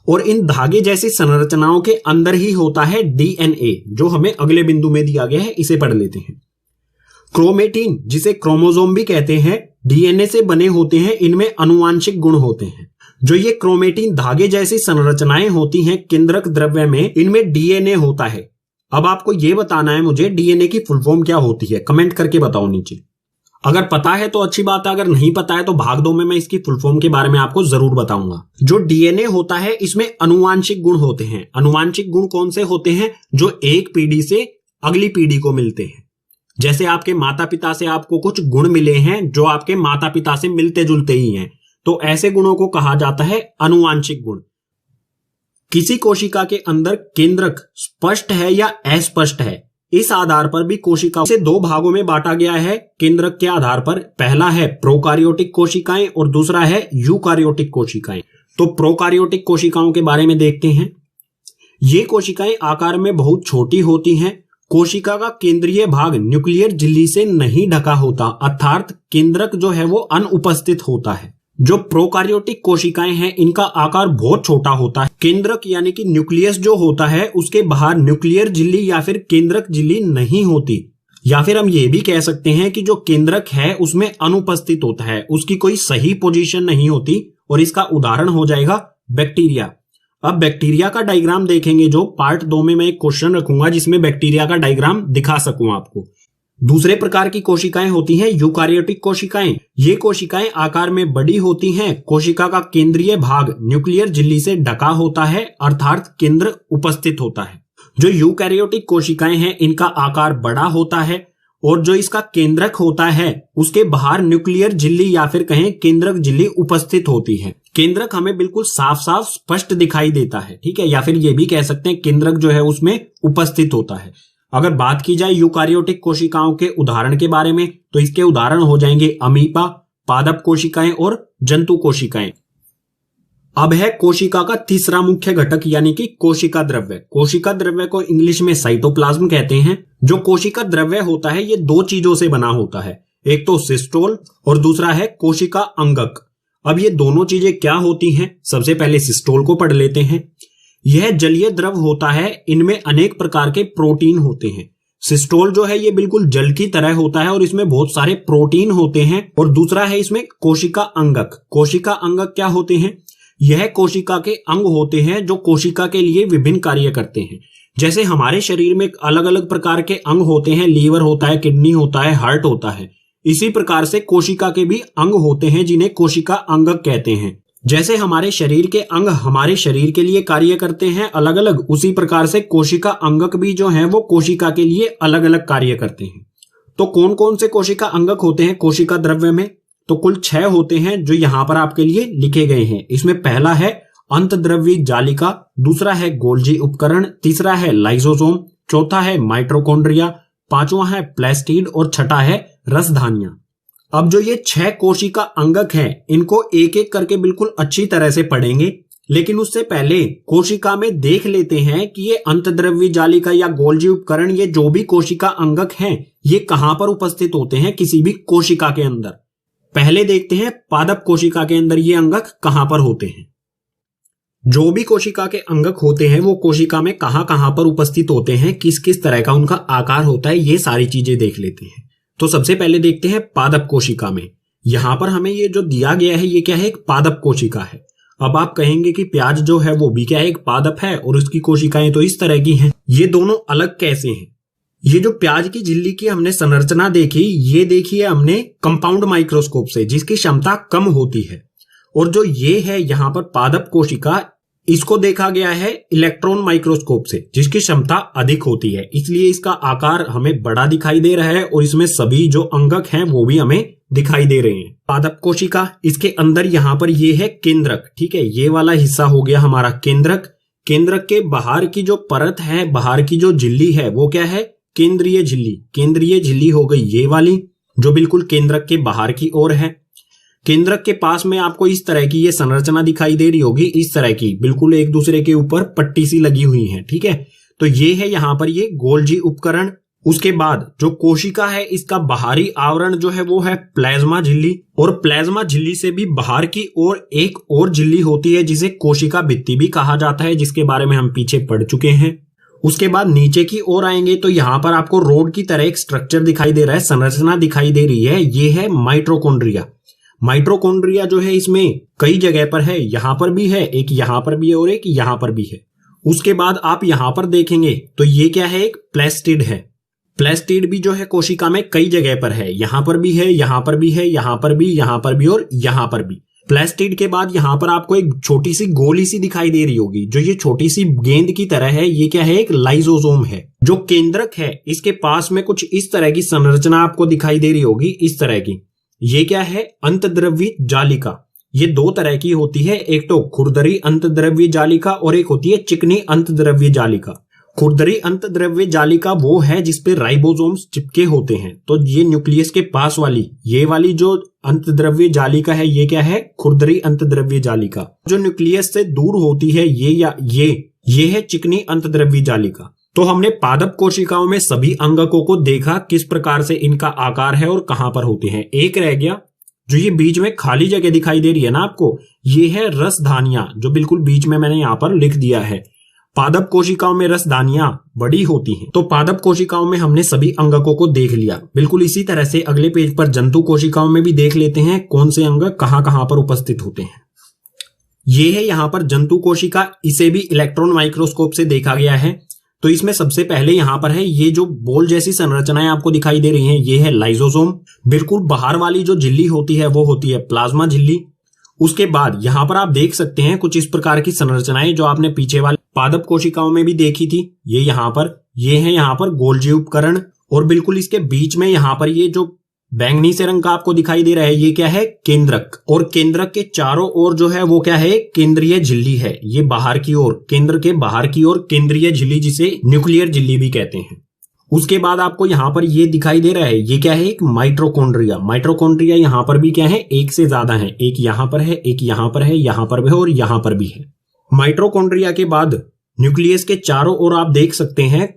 और इन धागे जैसी संरचनाओं के अंदर ही होता है डीएनए, जो हमें अगले बिंदु में दिया गया है, इसे पढ़ लेते हैं। क्रोमेटिन जिसे क्रोमोसोम भी कहते हैं, डीएनए से बने होते हैं, इनमें आनुवांशिक गुण होते हैं। जो ये क्रोमेटिन धागे जैसी संरचनाएं होती हैं केंद्रक द्रव्य में, इनमें डीएनए होता है। अब आपको यह बताना है मुझे डीएनए की फुल फॉर्म क्या होती है, कमेंट करके बताओ नीचे। अगर पता है तो अच्छी बात है, अगर नहीं पता है तो भाग 2 में मैं इसकी फुल फॉर्म के बारे में आपको जरूर बताऊंगा। जो डीएनए होता है इसमें आनुवांशिक गुण होते हैं। आनुवांशिक गुण कौन से होते हैं? जो एक पीढ़ी से अगली पीढ़ी को मिलते हैं। जैसे आपके माता पिता से आपको कुछ गुण मिले हैं जो आपके माता पिता से मिलते जुलते ही हैं, तो ऐसे गुणों को कहा जाता है आनुवांशिक गुण। किसी कोशिका के अंदर केंद्रक स्पष्ट है या अस्पष्ट है, इस आधार पर भी कोशिका से 2 भागों में बांटा गया है केंद्रक के आधार पर। पहला है प्रोकैरियोटिक कोशिकाएं और दूसरा है यूकैरियोटिक कोशिकाएं। तो प्रोकैरियोटिक कोशिकाओं के बारे में देखते हैं। ये कोशिकाएं आकार में बहुत छोटी होती हैं। कोशिका का केंद्रीय भाग न्यूक्लियर झिल्ली से नहीं ढका होता, अर्थात केंद्रक जो है वो अनुपस्थित होता है। जो प्रोकैरियोटिक कोशिकाएं हैं इनका आकार बहुत छोटा होता है। केंद्रक यानी कि न्यूक्लियस जो होता है उसके बाहर न्यूक्लियर झिल्ली या फिर केंद्रक झिल्ली नहीं होती, या फिर हम ये भी कह सकते हैं कि जो केंद्रक है उसमें अनुपस्थित होता है, उसकी कोई सही पोजीशन नहीं होती। और इसका उदाहरण हो जाएगा बैक्टीरिया। अब बैक्टीरिया का डायग्राम देखेंगे, जो पार्ट 2 में मैं एक क्वेश्चन रखूंगा जिसमें बैक्टीरिया का डायग्राम दिखा सकूं आपको। दूसरे प्रकार की कोशिकाएं होती हैं यूकारियोटिक कोशिकाएं। ये कोशिकाएं आकार में बड़ी होती हैं। कोशिका का केंद्रीय भाग न्यूक्लियर झिल्ली से ढका होता है, अर्थात केंद्र उपस्थित होता है। जो यूकैरियोटिक कोशिकाएं हैं इनका आकार बड़ा होता है और जो इसका केंद्रक होता है उसके बाहर न्यूक्लियर झिल्ली या फिर कहें केंद्रक झिल्ली उपस्थित होती है। केंद्रक हमें बिल्कुल साफ साफ स्पष्ट दिखाई देता है, ठीक है, या फिर ये भी कह सकते हैं केंद्रक जो है उसमें उपस्थित होता है। अगर बात की जाए यूकारियोटिक कोशिकाओं के उदाहरण के बारे में तो इसके उदाहरण हो जाएंगे अमीबा, पादप कोशिकाएं और जंतु कोशिकाएं। अब है कोशिका का तीसरा मुख्य घटक यानी कि कोशिका द्रव्य। कोशिका द्रव्य को इंग्लिश में साइटोप्लाज्म कहते हैं। जो कोशिका द्रव्य होता है ये दो चीजों से बना होता है, एक तो सिस्टोल और दूसरा है कोशिका अंगक। अब ये दोनों चीजें क्या होती हैं? सबसे पहले सिस्टोल को पढ़ लेते हैं। यह जलीय द्रव होता है, इनमें अनेक प्रकार के प्रोटीन होते हैं। सिस्टोल जो है ये बिल्कुल जल की तरह होता है और इसमें बहुत सारे प्रोटीन होते हैं। और दूसरा है इसमें कोशिका अंगक। कोशिका अंगक क्या होते हैं? यह कोशिका के अंग होते हैं जो कोशिका के लिए विभिन्न कार्य करते हैं। जैसे हमारे शरीर में अलग अलग प्रकार के अंग होते हैं, लीवर होता है, किडनी होता है, हार्ट होता है, इसी प्रकार से कोशिका के भी अंग होते हैं जिन्हें कोशिका अंगक कहते हैं। जैसे हमारे शरीर के अंग हमारे शरीर के लिए कार्य करते हैं अलग अलग, उसी प्रकार से कोशिका अंगक भी जो है वो कोशिका के लिए अलग अलग कार्य करते हैं। तो कौन कौन से कोशिका अंगक होते हैं कोशिका द्रव्य में? तो कुल 6 होते हैं जो यहां पर आपके लिए लिखे गए हैं। इसमें पहला है अंतद्रव्यी जालिका, दूसरा है गोल्जी उपकरण, तीसरा है लाइसोसोम, चौथा है माइटोकॉन्ड्रिया, पांचवा है प्लास्टिड और छठा है रसधानियां। अब जो ये 6 कोशिका अंगक हैं इनको एक एक करके बिल्कुल अच्छी तरह से पढ़ेंगे, लेकिन उससे पहले कोशिका में देख लेते हैं कि ये अंतद्रव्यी जालिका या गोल्जी उपकरण, ये जो भी कोशिका अंगक हैं ये कहां पर उपस्थित होते हैं किसी भी कोशिका के अंदर। पहले देखते हैं पादप कोशिका के अंदर ये अंगक कहां पर होते हैं। जो भी कोशिका के अंगक होते हैं वो कोशिका में कहां कहां पर उपस्थित होते हैं, किस किस तरह का उनका आकार होता है, ये सारी चीजें देख लेते हैं। तो सबसे पहले देखते हैं पादप कोशिका में। यहां पर हमें ये जो दिया गया है ये क्या है? एक पादप कोशिका है। अब आप कहेंगे कि प्याज जो है वो भी क्या है? एक पादप है और उसकी कोशिकाएं तो इस तरह की हैं। ये दोनों अलग कैसे हैं? ये जो प्याज की झिल्ली की हमने संरचना देखी, ये देखी है हमने कंपाउंड माइक्रोस्कोप से, जिसकी क्षमता कम होती है। और जो ये है यहाँ पर पादप कोशिका, इसको देखा गया है इलेक्ट्रॉन माइक्रोस्कोप से, जिसकी क्षमता अधिक होती है। इसलिए इसका आकार हमें बड़ा दिखाई दे रहा है और इसमें सभी जो अंगक हैं वो भी हमें दिखाई दे रहे हैं। पादप कोशिका, इसके अंदर यहाँ पर ये है केंद्रक, ठीक है, ये वाला हिस्सा हो गया हमारा केंद्रक। केंद्रक के बाहर की जो परत है, बाहर की जो झिल्ली है वो क्या है? केंद्रीय झिल्ली। केंद्रीय झिल्ली हो गई ये वाली जो बिल्कुल केंद्रक के बाहर की ओर है। केंद्रक के पास में आपको इस तरह की ये संरचना दिखाई दे रही होगी, इस तरह की बिल्कुल एक दूसरे के ऊपर पट्टी सी लगी हुई है, ठीक है। तो ये है यहाँ पर ये गोल्जी उपकरण। उसके बाद जो कोशिका है इसका बाहरी आवरण जो है वो है प्लाज्मा झिल्ली, और प्लाज्मा झिल्ली से भी बाहर की ओर एक और झिल्ली होती है जिसे कोशिका भित्ति भी कहा जाता है, जिसके बारे में हम पीछे पढ़ चुके हैं। उसके बाद नीचे की ओर आएंगे तो यहाँ पर आपको रोड की तरह एक स्ट्रक्चर दिखाई दे रहा है, संरचना दिखाई दे रही है, ये है माइटोकॉन्ड्रिया। माइटोकॉन्ड्रिया जो है इसमें कई जगह पर है, यहाँ पर भी है, एक यहाँ पर भी है और एक यहाँ पर भी है। उसके बाद आप यहाँ पर देखेंगे तो ये क्या है? एक प्लास्टिड है। प्लास्टिड भी जो है कोशिका में कई जगह पर है, यहाँ पर भी है, यहाँ पर भी है, यहाँ पर भी, यहाँ पर भी और यहाँ पर भी। प्लास्टिड के बाद यहाँ पर आपको एक छोटी सी गोली सी दिखाई दे रही होगी, जो ये छोटी सी गेंद की तरह है, ये क्या है? एक लाइसोसोम है। जो केंद्रक है इसके पास में कुछ इस तरह की संरचना आपको दिखाई दे रही होगी, इस तरह की। ये क्या है? अंतद्रव्यी जालिका। ये दो तरह की होती है, एक तो खुरदरी अंतद्रव्यी जालिका और एक होती है चिकनी अंतद्रव्यी जालिका। खुरदरी अंतद्रव्य जालिका वो है जिसपे राइबोसोम्स चिपके होते हैं। तो ये न्यूक्लियस के पास वाली ये वाली जो अंतद्रव्य जालिका है ये क्या है? खुरदरी अंतद्रव्य जालिका। जो न्यूक्लियस से दूर होती है ये है चिकनी अंतद्रव्य जालिका। तो हमने पादप कोशिकाओं में सभी अंगकों को देखा, किस प्रकार से इनका आकार है और कहां पर होते हैं। एक रह गया, जो ये बीच में खाली जगह दिखाई दे रही है ना आपको, ये है रसधानियां, जो बिल्कुल बीच में मैंने यहाँ पर लिख दिया है। पादप कोशिकाओं में रसधानियां बड़ी होती हैं। तो पादप कोशिकाओं में हमने सभी अंगकों को देख लिया। बिल्कुल इसी तरह से अगले पेज पर जंतु कोशिकाओं में भी देख लेते हैं कौन से अंग कहां कहां पर उपस्थित होते हैं। ये है यहाँ पर जंतु कोशिका, इसे भी इलेक्ट्रॉन माइक्रोस्कोप से देखा गया है। तो इसमें सबसे पहले यहाँ पर है ये जो बॉल जैसी संरचनाएं आपको दिखाई दे रही हैं, ये है लाइसोसोम। बिल्कुल बाहर वाली जो झिल्ली होती है वो होती है प्लाज्मा झिल्ली। उसके बाद यहाँ पर आप देख सकते हैं कुछ इस प्रकार की संरचनाएं जो आपने पीछे वाले पादप कोशिकाओं में भी देखी थी। ये यहाँ पर गोल्जी उपकरण, और बिल्कुल इसके बीच में यहाँ पर ये जो बैंगनी से रंग का आपको दिखाई दे रहा है, ये क्या है, केंद्रक। और केंद्रक के चारों ओर जो है वो क्या है, केंद्रीय झिल्ली है। ये बाहर की ओर, केंद्र के बाहर की ओर केंद्रीय झिल्ली, जिसे न्यूक्लियर झिल्ली भी कहते हैं। उसके बाद आपको यहाँ पर ये दिखाई दे रहा है, ये क्या है, एक माइटोकॉन्ड्रिया। माइटोकॉन्ड्रिया यहाँ पर भी क्या है, एक से ज्यादा है, एक यहाँ पर है, एक यहाँ पर है, यहाँ पर भी है और यहाँ पर भी है। माइटोकॉन्ड्रिया के बाद न्यूक्लियस के चारों ओर आप देख सकते हैं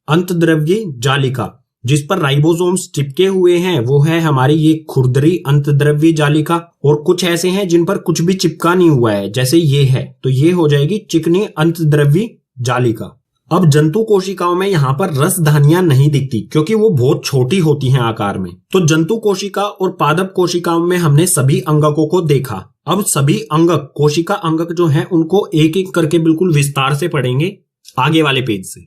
अंतद्रव्यी जालिका, जिस पर राइबोसोम्स चिपके हुए हैं, वो है हमारी ये खुरदरी अंतद्रव्यी जालिका। और कुछ ऐसे हैं जिन पर कुछ भी चिपका नहीं हुआ है, जैसे ये है, तो ये हो जाएगी चिकनी अंतद्रव्यी जालिका। अब जंतु कोशिकाओं में यहाँ पर रसधानियां नहीं दिखती क्योंकि वो बहुत छोटी होती हैं आकार में। तो जंतु कोशिका और पादप कोशिकाओं में हमने सभी अंगकों को देखा। अब सभी अंगक, कोशिका अंगक जो हैं, उनको एक एक करके बिल्कुल विस्तार से पढ़ेंगे आगे वाले पेज से।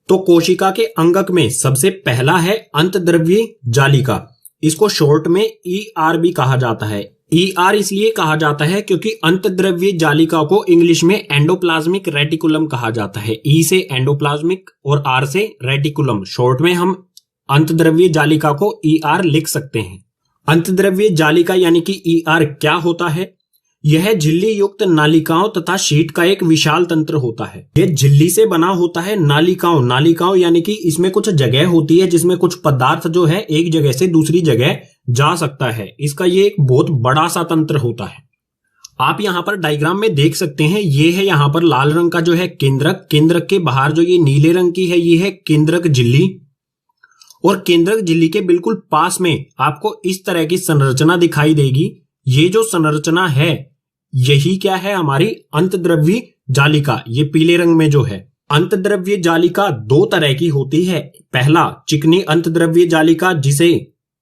तो कोशिका के अंगक में सबसे पहला है अंतद्रव्यी जालिका। इसको शॉर्ट में ER भी कहा जाता है। ER इसलिए कहा जाता है क्योंकि अंतद्रव्यी जालिका को इंग्लिश में एंडोप्लाज्मिक रेटिकुलम कहा जाता है। E से एंडोप्लाज्मिक और R से रेटिकुलम। शॉर्ट में हम अंतद्रव्यी जालिका को ER लिख सकते हैं। अंतद्रव्यी जालिका यानी कि ER क्या होता है? यह झिल्ली युक्त नालिकाओं तथा शीट का एक विशाल तंत्र होता है। यह झिल्ली से बना होता है। नालिकाओं यानी कि इसमें कुछ जगह होती है जिसमें कुछ पदार्थ जो है एक जगह से दूसरी जगह जा सकता है। इसका ये एक बहुत बड़ा सा तंत्र होता है। आप यहाँ पर डायग्राम में देख सकते हैं, ये है यहाँ पर लाल रंग का जो है केंद्रक। केंद्रक के बाहर जो ये नीले रंग की है, ये है केंद्रक झिल्ली। और केंद्रक झिल्ली के बिल्कुल पास में आपको इस तरह की संरचना दिखाई देगी। ये जो संरचना है, यही क्या है, हमारी अंतद्रव्यी जालिका। ये पीले रंग में जो है अंतद्रव्यी जालिका दो तरह की होती है। पहला चिकनी अंतद्रव्यी जालिका, जिसे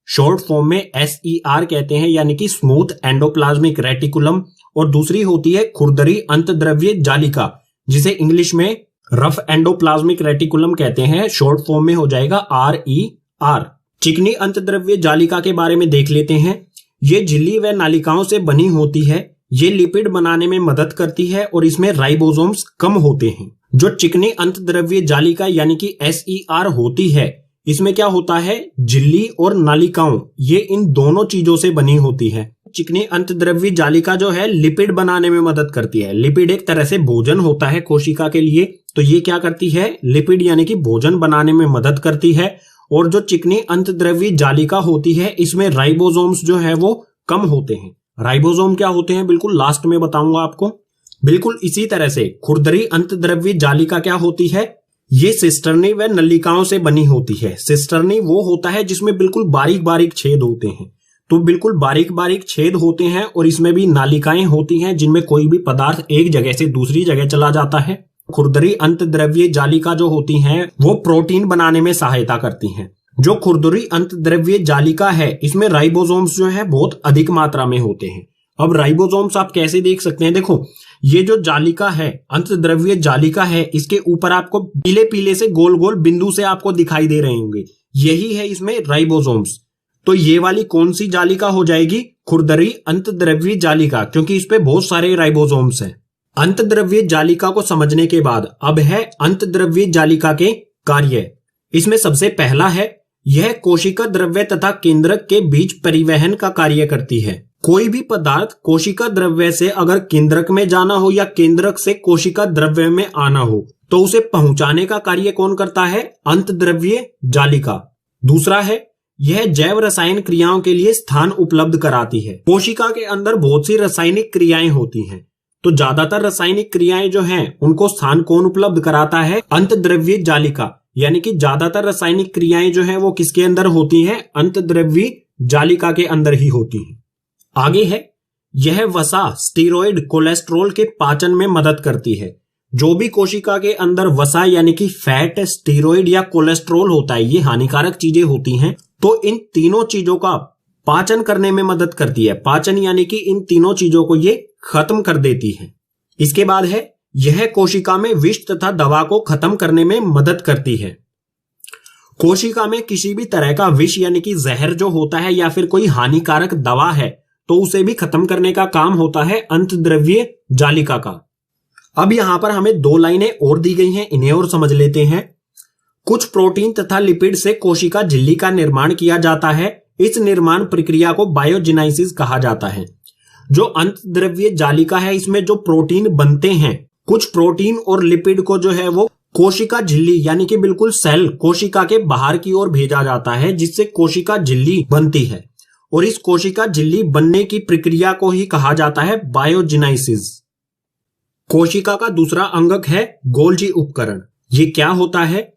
शॉर्ट फॉर्म में SER कहते हैं, यानी कि स्मूथ एंडोप्लाज्मिक रेटिकुलम। और दूसरी होती है खुरदरी अंतद्रव्यी जालिका, जिसे इंग्लिश में रफ एंडोप्लाज्मिक रेटिकुलम कहते हैं। शॉर्ट फॉर्म में हो जाएगा RER। चिकनी अंतद्रव्यी जालिका के बारे में देख लेते हैं। ये झिल्ली व नालिकाओं से बनी होती है। ये लिपिड बनाने में मदद करती है और इसमें राइबोसोम्स कम होते हैं। जो चिकनी अंतद्रव्यी जालिका यानी कि SER होती है, इसमें क्या होता है, झिल्ली और नालिकाओं, ये इन दोनों चीजों से बनी होती है। चिकनी अंतद्रव्यी जालिका जो है लिपिड बनाने में मदद करती है। लिपिड एक तरह से भोजन होता है कोशिका के लिए, तो ये क्या करती है, लिपिड यानी कि भोजन बनाने में मदद करती है। और जो चिकनी अंतद्रव्यी जालिका होती है, इसमें राइबोसोम्स जो है वो कम होते हैं। राइबोसोम क्या होते हैं, बिल्कुल लास्ट में बताऊंगा आपको। बिल्कुल इसी तरह से खुरदरी अंतद्रव्यी जालिका क्या होती है, ये सिस्टर्नी व नलिकाओं से बनी होती है। सिस्टर्नी वो होता है जिसमें बिल्कुल बारीक बारीक छेद होते हैं। तो बिल्कुल बारीक बारीक छेद होते हैं और इसमें भी नालिकाएं होती हैं जिनमें कोई भी पदार्थ एक जगह से दूसरी जगह चला जाता है। खुरदरी अंतद्रव्यी जालिका जो होती हैं, वो प्रोटीन बनाने में सहायता करती हैं। जो खुरदरी अंतद्रव्यी जालिका है, इसमें राइबोसोम्स जो है बहुत अधिक मात्रा में होते हैं। अब राइबोसोम्स आप कैसे देख सकते हैं, देखो ये जो जालिका है, अंतद्रव्यी जालिका है, इसके ऊपर आपको पीले पीले से गोल गोल बिंदु से आपको दिखाई दे रहे होंगे, यही है इसमें राइबोसोम्स। तो ये वाली कौन सी जालिका हो जाएगी, खुरदरी अंतद्रव्यी जालिका, क्योंकि इस पे बहुत सारे राइबोसोम्स हैं। अंतद्रव्यी जालिका को समझने के बाद अब है अंतद्रव्यी जालिका के कार्य। इसमें सबसे पहला है, यह कोशिका द्रव्य तथा केंद्रक के बीच परिवहन का कार्य करती है। कोई भी पदार्थ कोशिका द्रव्य से अगर केंद्रक में जाना हो या केंद्रक से कोशिका द्रव्य में आना हो, तो उसे पहुंचाने का कार्य कौन करता है, अंतद्रव्यी जालिका। दूसरा है, यह जैव रसायन क्रियाओं के लिए स्थान उपलब्ध कराती है। कोशिका के अंदर बहुत सी रासायनिक क्रियाएं होती हैं, तो ज्यादातर रासायनिक क्रियाएं जो हैं, उनको स्थान कौन उपलब्ध कराता है, अंतद्रव्यी जालिका। यानी कि ज्यादातर रासायनिक क्रियाएं जो हैं वो किसके अंदर होती हैं, अंतद्रव्यी जालिका के अंदर ही होती हैं। आगे है, यह वसा स्टीरॉयड कोलेस्ट्रॉल के पाचन में मदद करती है। जो भी कोशिका के अंदर वसा यानी कि फैट, स्टीरॉयड या कोलेस्ट्रॉल होता है, ये हानिकारक चीजें होती हैं, तो इन तीनों चीजों का पाचन करने में मदद करती है। पाचन यानी कि इन तीनों चीजों को ये खत्म कर देती है। इसके बाद है, यह कोशिका में विष तथा दवा को खत्म करने में मदद करती है। कोशिका में किसी भी तरह का विष यानी कि जहर जो होता है या फिर कोई हानिकारक दवा है तो उसे भी खत्म करने का काम होता है अंतद्रव्य जालिका का। अब यहां पर हमें 2 लाइनें और दी गई हैं, इन्हें और समझ लेते हैं। कुछ प्रोटीन तथा लिपिड से कोशिका झिल्ली का निर्माण किया जाता है। इस निर्माण प्रक्रिया को बायोजेनाइसिस कहा जाता है। जो अंतद्रव्य जालिका है इसमें जो प्रोटीन बनते हैं, कुछ प्रोटीन और लिपिड को जो है वो कोशिका झिल्ली यानी कि बिल्कुल सेल कोशिका के बाहर की ओर भेजा जाता है, जिससे कोशिका झिल्ली बनती है। और इस कोशिका झिल्ली बनने की प्रक्रिया को ही कहा जाता है बायोजेनाइसिस। कोशिका का दूसरा अंगक है गोल्जी उपकरण। ये क्या होता है?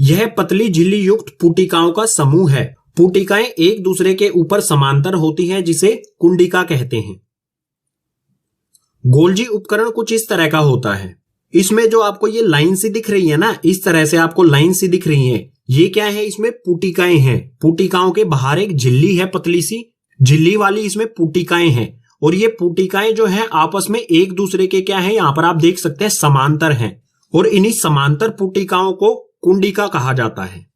यह पतली झिल्ली युक्त पुटिकाओं का समूह है। पुटिकाएं एक दूसरे के ऊपर समांतर होती हैं, जिसे कुंडिका कहते हैं। गोल्जी उपकरण कुछ इस तरह का होता है। इसमें जो आपको ये लाइन सी दिख रही है ना, इस तरह से आपको लाइन सी दिख रही है, ये क्या है? इसमें पुटिकाएं हैं। पुटिकाओं के बाहर एक झिल्ली है, पतली सी झिल्ली वाली, इसमें पुटिकाएं हैं। और ये पुटिकाएं जो है आपस में एक दूसरे के क्या है, यहां पर आप देख सकते हैं समांतर हैं। और इन्हीं समांतर पुटिकाओं को कुंडिका कहा जाता है।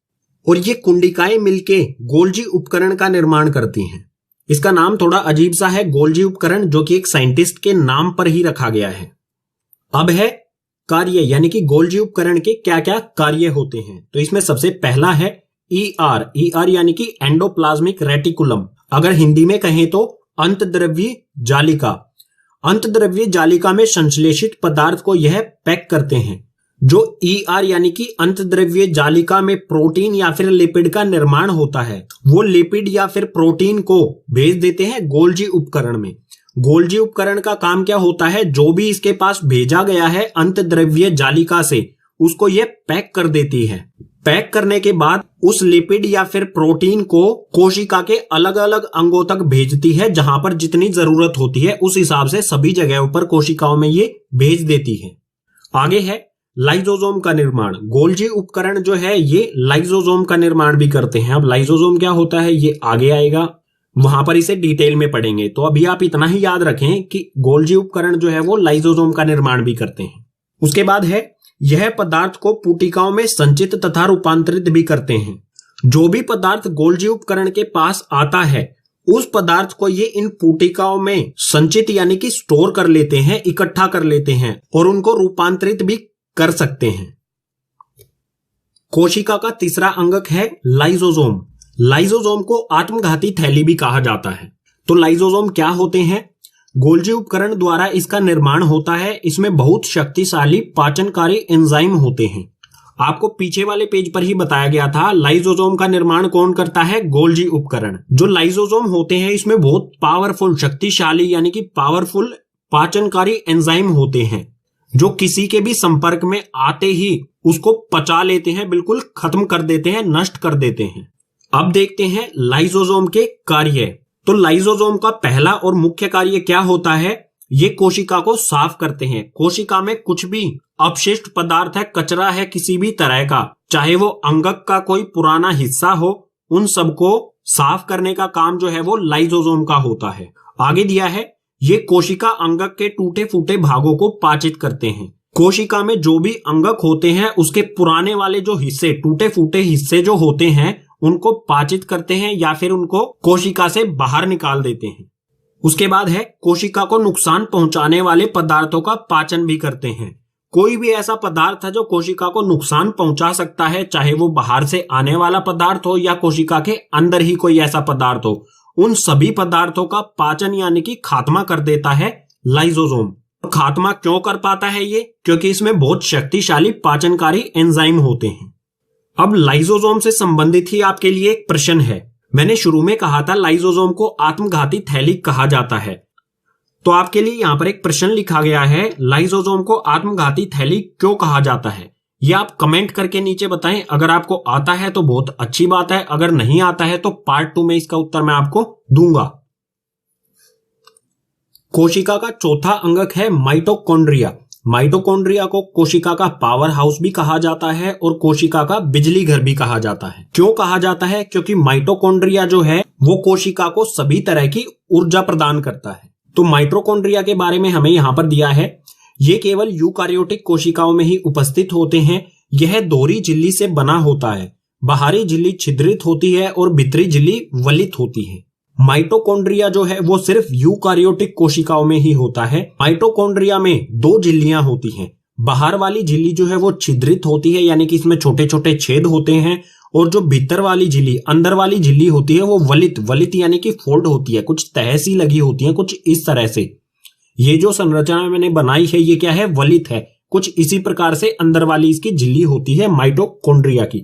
और ये कुंडिकाएं मिलके गोल्जी उपकरण का निर्माण करती हैं। इसका नाम थोड़ा अजीब सा है, गोल्जी उपकरण, जो कि एक साइंटिस्ट के नाम पर ही रखा गया है। अब है कार्य, यानी कि गोल्जी उपकरण के क्या क्या कार्य होते हैं। तो इसमें सबसे पहला है ER यानी कि एंडोप्लाज्मिक रेटिकुलम, अगर हिंदी में कहें तो अंतद्रव्य जालिका। अंतद्रव्य जालिका में संश्लेषित पदार्थ को यह पैक करते हैं। जो ER यानी कि अंतद्रव्य जालिका में प्रोटीन या फिर लिपिड का निर्माण होता है, वो लिपिड या फिर प्रोटीन को भेज देते हैं गोल्जी उपकरण में। गोल्जी उपकरण का काम क्या होता है? जो भी इसके पास भेजा गया है अंतद्रव्य जालिका से, उसको यह पैक कर देती है। पैक करने के बाद उस लिपिड या फिर प्रोटीन को कोशिका के अलग अलग अंगों तक भेजती है, जहां पर जितनी जरूरत होती है उस हिसाब से सभी जगहों पर कोशिकाओं में ये भेज देती है। आगे है लाइसोसोम का निर्माण। गोल्जी उपकरण जो है ये लाइसोसोम का निर्माण भी करते हैं। अब लाइसोसोम क्या होता है ये आगे आएगा, वहां पर इसे डिटेल में पढ़ेंगे। तो अभी आप इतना ही याद रखें कि गोल्जी उपकरण जो है वो लाइसोसोम का निर्माण भी करते हैं। उसके बाद है यह पदार्थ को पुटिकाओं में संचित तथा रूपांतरित भी करते हैं। जो भी पदार्थ गोल्जी उपकरण के पास आता है उस पदार्थ को ये इन पुटिकाओं में संचित यानी कि स्टोर कर लेते हैं, इकट्ठा कर लेते हैं और उनको रूपांतरित भी कर सकते हैं। कोशिका का तीसरा अंगक है लाइसोसोम। लाइसोसोम को आत्मघाती थैली भी कहा जाता है। तो लाइसोसोम क्या होते हैं? गोल्जी उपकरण द्वारा इसका निर्माण होता है। इसमें बहुत शक्तिशाली पाचनकारी एंजाइम होते हैं। आपको पीछे वाले पेज पर ही बताया गया था लाइसोसोम का निर्माण कौन करता है? गोल्जी उपकरण। जो लाइसोसोम होते हैं इसमें बहुत पावरफुल, शक्तिशाली यानी कि पावरफुल पाचनकारी एंजाइम होते हैं, जो किसी के भी संपर्क में आते ही उसको पचा लेते हैं, बिल्कुल खत्म कर देते हैं, नष्ट कर देते हैं। अब देखते हैं लाइसोसोम के कार्य। तो लाइसोसोम का पहला और मुख्य कार्य क्या होता है? ये कोशिका को साफ करते हैं। कोशिका में कुछ भी अपशिष्ट पदार्थ है, कचरा है किसी भी तरह का, चाहे वो अंगक का कोई पुराना हिस्सा हो, उन सबको साफ करने का काम जो है वो लाइसोसोम का होता है। आगे दिया है ये कोशिका अंगक के टूटे फूटे भागों को पाचित करते हैं। कोशिका में जो भी अंगक होते हैं उसके पुराने वाले जो हिस्से, टूटे फूटे हिस्से जो होते हैं, उनको पाचित करते हैं या फिर उनको कोशिका से बाहर निकाल देते हैं। उसके बाद है कोशिका को नुकसान पहुंचाने वाले पदार्थों का पाचन भी करते हैं। कोई भी ऐसा पदार्थ है जो कोशिका को नुकसान पहुंचा सकता है, चाहे वो बाहर से आने वाला पदार्थ हो या कोशिका के अंदर ही कोई ऐसा पदार्थ हो, उन सभी पदार्थों का पाचन यानी कि खात्मा कर देता है लाइसोसोम। खात्मा क्यों कर पाता है ये? क्योंकि इसमें बहुत शक्तिशाली पाचनकारी एंजाइम होते हैं। अब लाइसोसोम से संबंधित ही आपके लिए एक प्रश्न है। मैंने शुरू में कहा था लाइसोसोम को आत्मघाती थैली कहा जाता है, तो आपके लिए यहां पर एक प्रश्न लिखा गया है, लाइसोसोम को आत्मघाती थैली क्यों कहा जाता है? ये आप कमेंट करके नीचे बताएं। अगर आपको आता है तो बहुत अच्छी बात है, अगर नहीं आता है तो पार्ट 2 में इसका उत्तर मैं आपको दूंगा। कोशिका का चौथा अंगक है माइटोकॉन्ड्रिया। माइटोकॉन्ड्रिया को कोशिका का पावर हाउस भी कहा जाता है और कोशिका का बिजली घर भी कहा जाता है। क्यों कहा जाता है? क्योंकि माइटोकॉन्ड्रिया जो है वो कोशिका को सभी तरह की ऊर्जा प्रदान करता है। तो माइटोकॉन्ड्रिया के बारे में हमें यहां पर दिया है, ये केवल यूकार्योटिक कोशिकाओं में ही उपस्थित होते हैं। यह दोहरी झिल्ली से बना होता है। बाहरी झिल्ली छिद्रित होती है और भीतरी झिल्ली वलित होती है। माइटोकॉन्ड्रिया जो है वो सिर्फ यूकार्योटिक कोशिकाओं में ही होता है। माइटोकॉन्ड्रिया में दो झिल्लियां होती हैं। बाहर वाली झिल्ली जो है वो छिद्रित होती है, यानी कि इसमें छोटे छोटे छेद होते हैं, और जो भीतर वाली झिल्ली, अंदर वाली झिल्ली होती है वो वलित यानी कि फोल्ड होती है, कुछ तह सी लगी होती है, कुछ इस तरह से। ये जो संरचना मैंने बनाई है ये क्या है, वलित है। कुछ इसी प्रकार से अंदर वाली इसकी झिल्ली होती है माइटोकॉन्ड्रिया की।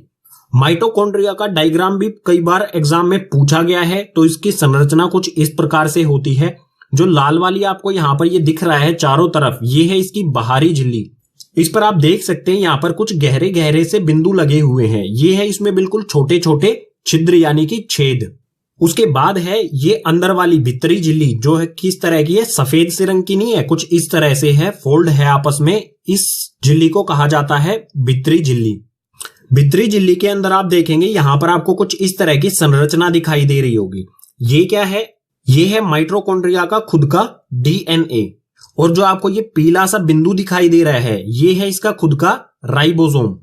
माइटोकॉन्ड्रिया का डायग्राम भी कई बार एग्जाम में पूछा गया है। तो इसकी संरचना कुछ इस प्रकार से होती है। जो लाल वाली आपको यहाँ पर ये दिख रहा है चारों तरफ, ये है इसकी बाहरी झिल्ली। इस पर आप देख सकते हैं यहाँ पर कुछ गहरे गहरे से बिंदु लगे हुए हैं। ये है इसमें बिल्कुल छोटे छोटे छिद्र यानी कि छेद। उसके बाद है ये अंदर वाली भीतरी झिल्ली, जो है किस तरह की है, सफेद से रंग की नहीं है, कुछ इस तरह से है, फोल्ड है आपस में। इस झिल्ली को कहा जाता है भीतरी झिल्ली। भीतरी झिल्ली के अंदर आप देखेंगे यहाँ पर आपको कुछ इस तरह की संरचना दिखाई दे रही होगी। ये क्या है, ये है माइटोकॉन्ड्रिया का खुद का डीएनए। और जो आपको ये पीला सा बिंदु दिखाई दे रहा है ये है इसका खुद का राइबोसोम।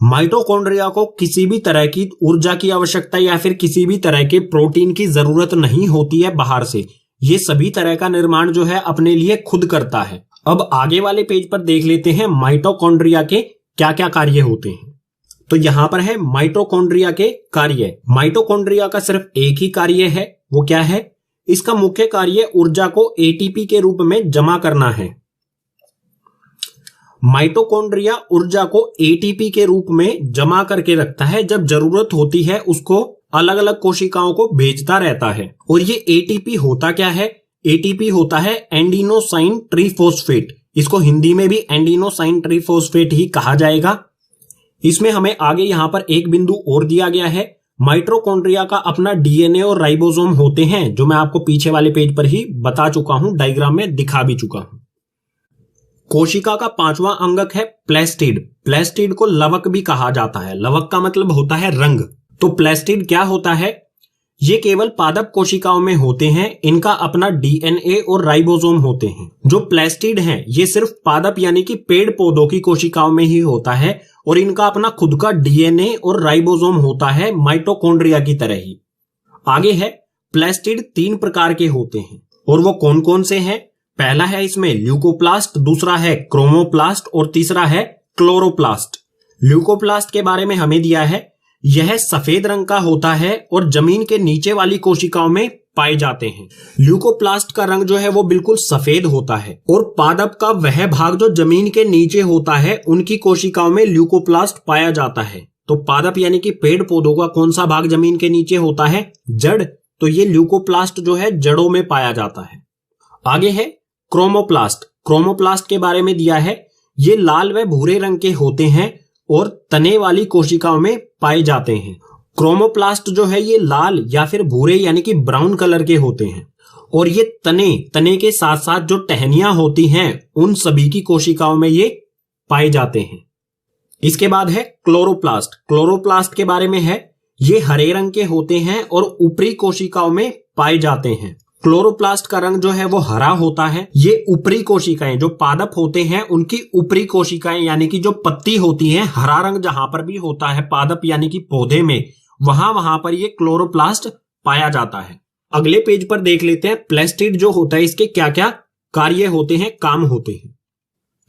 माइटोकॉन्ड्रिया को किसी भी तरह की ऊर्जा की आवश्यकता या फिर किसी भी तरह के प्रोटीन की जरूरत नहीं होती है बाहर से। ये सभी तरह का निर्माण जो है अपने लिए खुद करता है। अब आगे वाले पेज पर देख लेते हैं माइटोकॉन्ड्रिया के क्या क्या कार्य होते हैं। तो यहां पर है माइटोकॉन्ड्रिया के कार्य। माइटोकॉन्ड्रिया का सिर्फ एक ही कार्य है, वो क्या है, इसका मुख्य कार्य ऊर्जा को एटीपी के रूप में जमा करना है। माइटोकॉन्ड्रिया ऊर्जा को एटीपी के रूप में जमा करके रखता है। जब जरूरत होती है उसको अलग अलग कोशिकाओं को भेजता रहता है। और ये एटीपी होता क्या है, एटीपी होता है एंडिनोसाइन ट्रीफॉस्फेट। इसको हिंदी में भी एंडिनोसाइन ट्रीफॉस्फेट ही कहा जाएगा। इसमें हमें आगे यहां पर एक बिंदु और दिया गया है। माइटोकॉन्ड्रिया का अपना डीएनए और राइबोसोम होते हैं, जो मैं आपको पीछे वाले पेज पर ही बता चुका हूं, डायग्राम में दिखा भी चुका हूं। कोशिका का पांचवां अंगक है प्लेस्टिड। प्लेस्टिड को लवक भी कहा जाता है। लवक का मतलब होता है रंग। तो प्लेस्टिड क्या होता है, ये केवल पादप कोशिकाओं में होते हैं। इनका अपना डीएनए और राइबोसोम होते हैं। जो प्लेस्टिड हैं ये सिर्फ पादप यानी कि पेड़ पौधों की कोशिकाओं में ही होता है और इनका अपना खुद का डीएनए और राइबोसोम होता है माइटोकॉन्ड्रिया की तरह ही। आगे है प्लेस्टिड 3 प्रकार के होते हैं और वो कौन कौन से हैं। पहला है इसमें ल्यूकोप्लास्ट, दूसरा है क्रोमोप्लास्ट और तीसरा है क्लोरोप्लास्ट। ल्यूकोप्लास्ट के बारे में हमें दिया है, यह सफेद रंग का होता है और जमीन के नीचे वाली कोशिकाओं में पाए जाते हैं। ल्यूकोप्लास्ट का रंग जो है वो बिल्कुल सफेद होता है और पादप का वह भाग जो जमीन के नीचे होता है उनकी कोशिकाओं में ल्यूकोप्लास्ट पाया जाता है। तो पादप यानी कि पेड़ पौधों का कौन सा भाग जमीन के नीचे होता है, जड़। तो ये ल्यूकोप्लास्ट जो है जड़ों में पाया जाता है। आगे है क्रोमोप्लास्ट। क्रोमोप्लास्ट के बारे में दिया है, ये लाल व भूरे रंग के होते हैं और तने वाली कोशिकाओं में पाए जाते हैं। क्रोमोप्लास्ट जो है ये लाल या फिर भूरे यानी कि ब्राउन कलर के होते हैं और ये तने के साथ साथ जो टहनियां होती हैं उन सभी की कोशिकाओं में ये पाए जाते हैं। इसके बाद है क्लोरोप्लास्ट। क्लोरोप्लास्ट के बारे में है, ये हरे रंग के होते हैं और ऊपरी कोशिकाओं में पाए जाते हैं। क्लोरोप्लास्ट का रंग जो है वो हरा होता है। ये ऊपरी कोशिकाएं जो पादप होते हैं उनकी ऊपरी कोशिकाएं यानी कि जो पत्ती होती हैं, हरा रंग जहां पर भी होता है पादप यानी कि पौधे में, वहां पर ये क्लोरोप्लास्ट पाया जाता है। अगले पेज पर देख लेते हैं प्लेस्टिड जो होता है इसके क्या क्या कार्य होते हैं, काम होते हैं।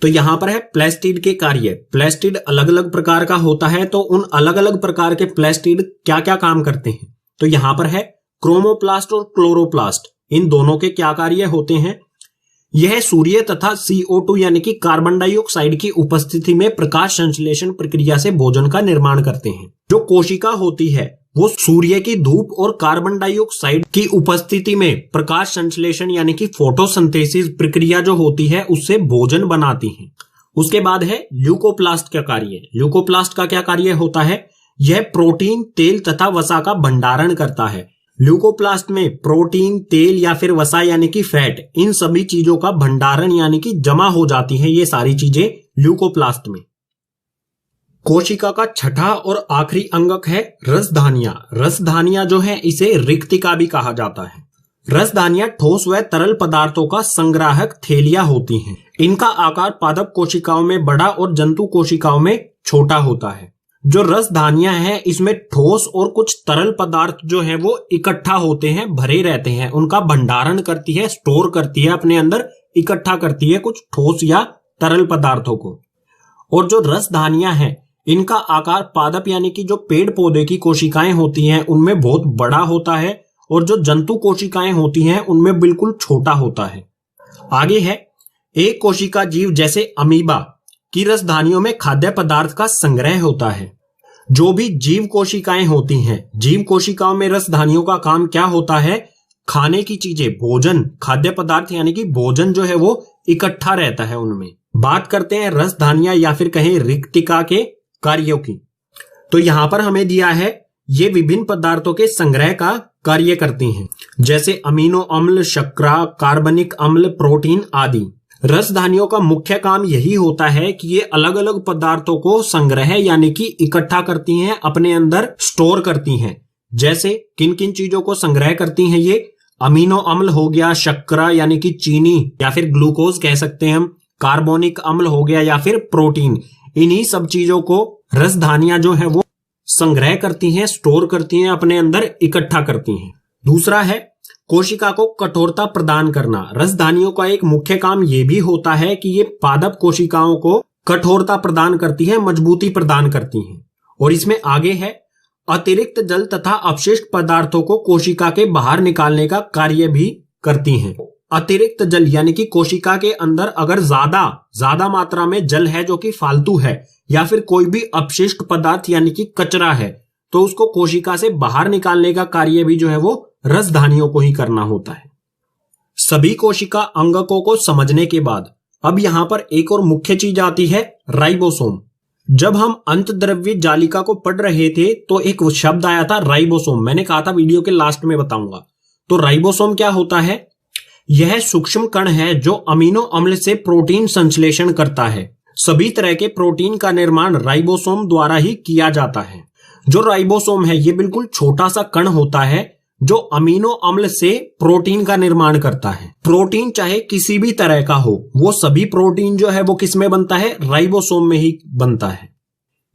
तो यहां पर है प्लेस्टिड के कार्य। प्लेस्टिड अलग अलग प्रकार का होता है, तो उन अलग अलग प्रकार के प्लेस्टिड क्या क्या काम करते हैं। तो यहां पर है क्रोमोप्लास्ट और क्लोरोप्लास्ट, इन दोनों के क्या कार्य होते हैं। यह सूर्य तथा CO2 यानी कि कार्बन डाइऑक्साइड की उपस्थिति में प्रकाश संश्लेषण प्रक्रिया से भोजन का निर्माण करते हैं। जो कोशिका होती है वो सूर्य की धूप और कार्बन डाइऑक्साइड की उपस्थिति में प्रकाश संश्लेषण यानी कि फोटोसिंथेसिस प्रक्रिया जो होती है उससे भोजन बनाती है। उसके बाद है ल्यूकोप्लास्ट का कार्य। ल्यूकोप्लास्ट का क्या कार्य होता है, यह प्रोटीन, तेल तथा वसा का भंडारण करता है। ल्यूकोप्लास्ट में प्रोटीन, तेल या फिर वसा यानी कि फैट, इन सभी चीजों का भंडारण यानी कि जमा हो जाती है ये सारी चीजें ल्यूकोप्लास्ट में। कोशिका का छठा और आखिरी अंगक है रसधानियां। रसधानियां जो है इसे रिक्तिका भी कहा जाता है। रसधानियां ठोस व तरल पदार्थों का संग्राहक थैलिया होती हैं। इनका आकार पादप कोशिकाओं में बड़ा और जंतु कोशिकाओं में छोटा होता है। जो रसधानियां हैं इसमें ठोस और कुछ तरल पदार्थ जो है वो इकट्ठा होते हैं, भरे रहते हैं। उनका भंडारण करती है, स्टोर करती है, अपने अंदर इकट्ठा करती है कुछ ठोस या तरल पदार्थों को। और जो रसधानियां हैं इनका आकार पादप यानी कि जो पेड़ पौधे की कोशिकाएं होती हैं उनमें बहुत बड़ा होता है और जो जंतु कोशिकाएं होती हैं उनमें बिल्कुल छोटा होता है। आगे है, एक कोशिका जीव जैसे अमीबा की रसधानियों में खाद्य पदार्थ का संग्रह होता है। जो भी जीव कोशिकाएं होती हैं, जीव कोशिकाओं में रसधानियों का काम क्या होता है? खाने की चीजें, भोजन, खाद्य पदार्थ यानी कि भोजन जो है वो इकट्ठा रहता है उनमें। बात करते हैं रसधानियां या फिर कहें रिक्तिका के कार्यों की। तो यहां पर हमें दिया है ये विभिन्न पदार्थों के संग्रह का कार्य करती हैं, जैसे अमीनो अम्ल, शर्करा, कार्बनिक अम्ल, प्रोटीन आदि। रसधानियों का मुख्य काम यही होता है कि ये अलग अलग पदार्थों को संग्रह यानी कि इकट्ठा करती हैं, अपने अंदर स्टोर करती हैं। जैसे किन किन चीजों को संग्रह करती हैं ये? अमीनो अम्ल हो गया, शर्करा यानी कि चीनी या फिर ग्लूकोज कह सकते हैं हम, कार्बोनिक अम्ल हो गया या फिर प्रोटीन। इन्हीं सब चीजों को रसधानियां जो है वो संग्रह करती हैं, स्टोर करती हैं, अपने अंदर इकट्ठा करती हैं। दूसरा है कोशिका को कठोरता प्रदान करना। रसधानियों का एक मुख्य काम यह भी होता है कि ये पादप कोशिकाओं को कठोरता प्रदान करती है, मजबूती प्रदान करती हैं। और इसमें आगे है, अतिरिक्त जल तथा अपशिष्ट पदार्थों को कोशिका के बाहर निकालने का कार्य भी करती हैं। अतिरिक्त जल यानी कि कोशिका के अंदर अगर ज्यादा मात्रा में जल है जो कि फालतू है, या फिर कोई भी अपशिष्ट पदार्थ यानी कि कचरा है, तो उसको कोशिका से बाहर निकालने का कार्य भी जो है वो रसधानियों को ही करना होता है। सभी कोशिका अंगकों को समझने के बाद अब यहां पर एक और मुख्य चीज आती है, राइबोसोम। जब हम अंतद्रव्य जालिका को पढ़ रहे थे तो एक शब्द आया था राइबोसोम। मैंने कहा था वीडियो के लास्ट में बताऊंगा। तो राइबोसोम क्या होता है? यह सूक्ष्म कण है जो अमीनो अम्ल से प्रोटीन संश्लेषण करता है। सभी तरह के प्रोटीन का निर्माण राइबोसोम द्वारा ही किया जाता है। जो राइबोसोम है ये बिल्कुल छोटा सा कण होता है जो अमीनो अम्ल से प्रोटीन का निर्माण करता है। प्रोटीन चाहे किसी भी तरह का हो, वो सभी प्रोटीन जो है वो किस में बनता है? राइबोसोम में ही बनता है।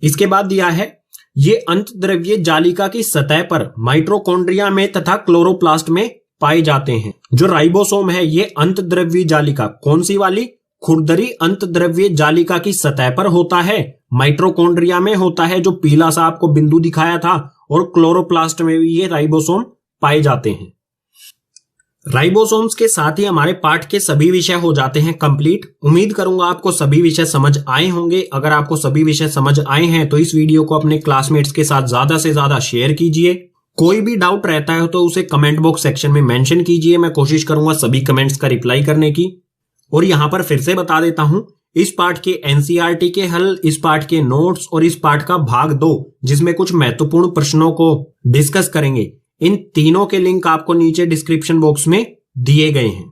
इसके बाद दिया है, ये अंतद्रव्य जालिका की सतह पर माइटोकॉन्ड्रिया में तथा क्लोरोप्लास्ट में पाए जाते हैं। जो राइबोसोम है ये अंतद्रव्य जालिका, कौन सी वाली? खुरदरी अंतद्रव्य जालिका की सतह पर होता है, माइटोकॉन्ड्रिया में होता है जो पीला सा आपको बिंदु दिखाया था, और क्लोरोप्लास्ट में भी ये राइबोसोम पाए जाते हैं। राइबोसोम्स के साथ ही हमारे पाठ के सभी विषय हो जाते हैं कंप्लीट। उम्मीद करूंगा आपको सभी विषय समझ आए होंगे। अगर आपको सभी विषय समझ आए हैं तो इस वीडियो को अपने क्लासमेट्स के साथ ज्यादा से ज्यादा शेयर कीजिए। कोई भी डाउट रहता है तो उसे कमेंट बॉक्स सेक्शन में मेंशन कीजिए। मैं कोशिश करूंगा सभी कमेंट्स का रिप्लाई करने की। और यहां पर फिर से बता देता हूं, इस पाठ के एनसीईआरटी के हल, इस पाठ के नोट्स और इस पाठ का भाग 2 जिसमें कुछ महत्वपूर्ण प्रश्नों को डिस्कस करेंगे, इन तीनों के लिंक आपको नीचे डिस्क्रिप्शन बॉक्स में दिए गए हैं।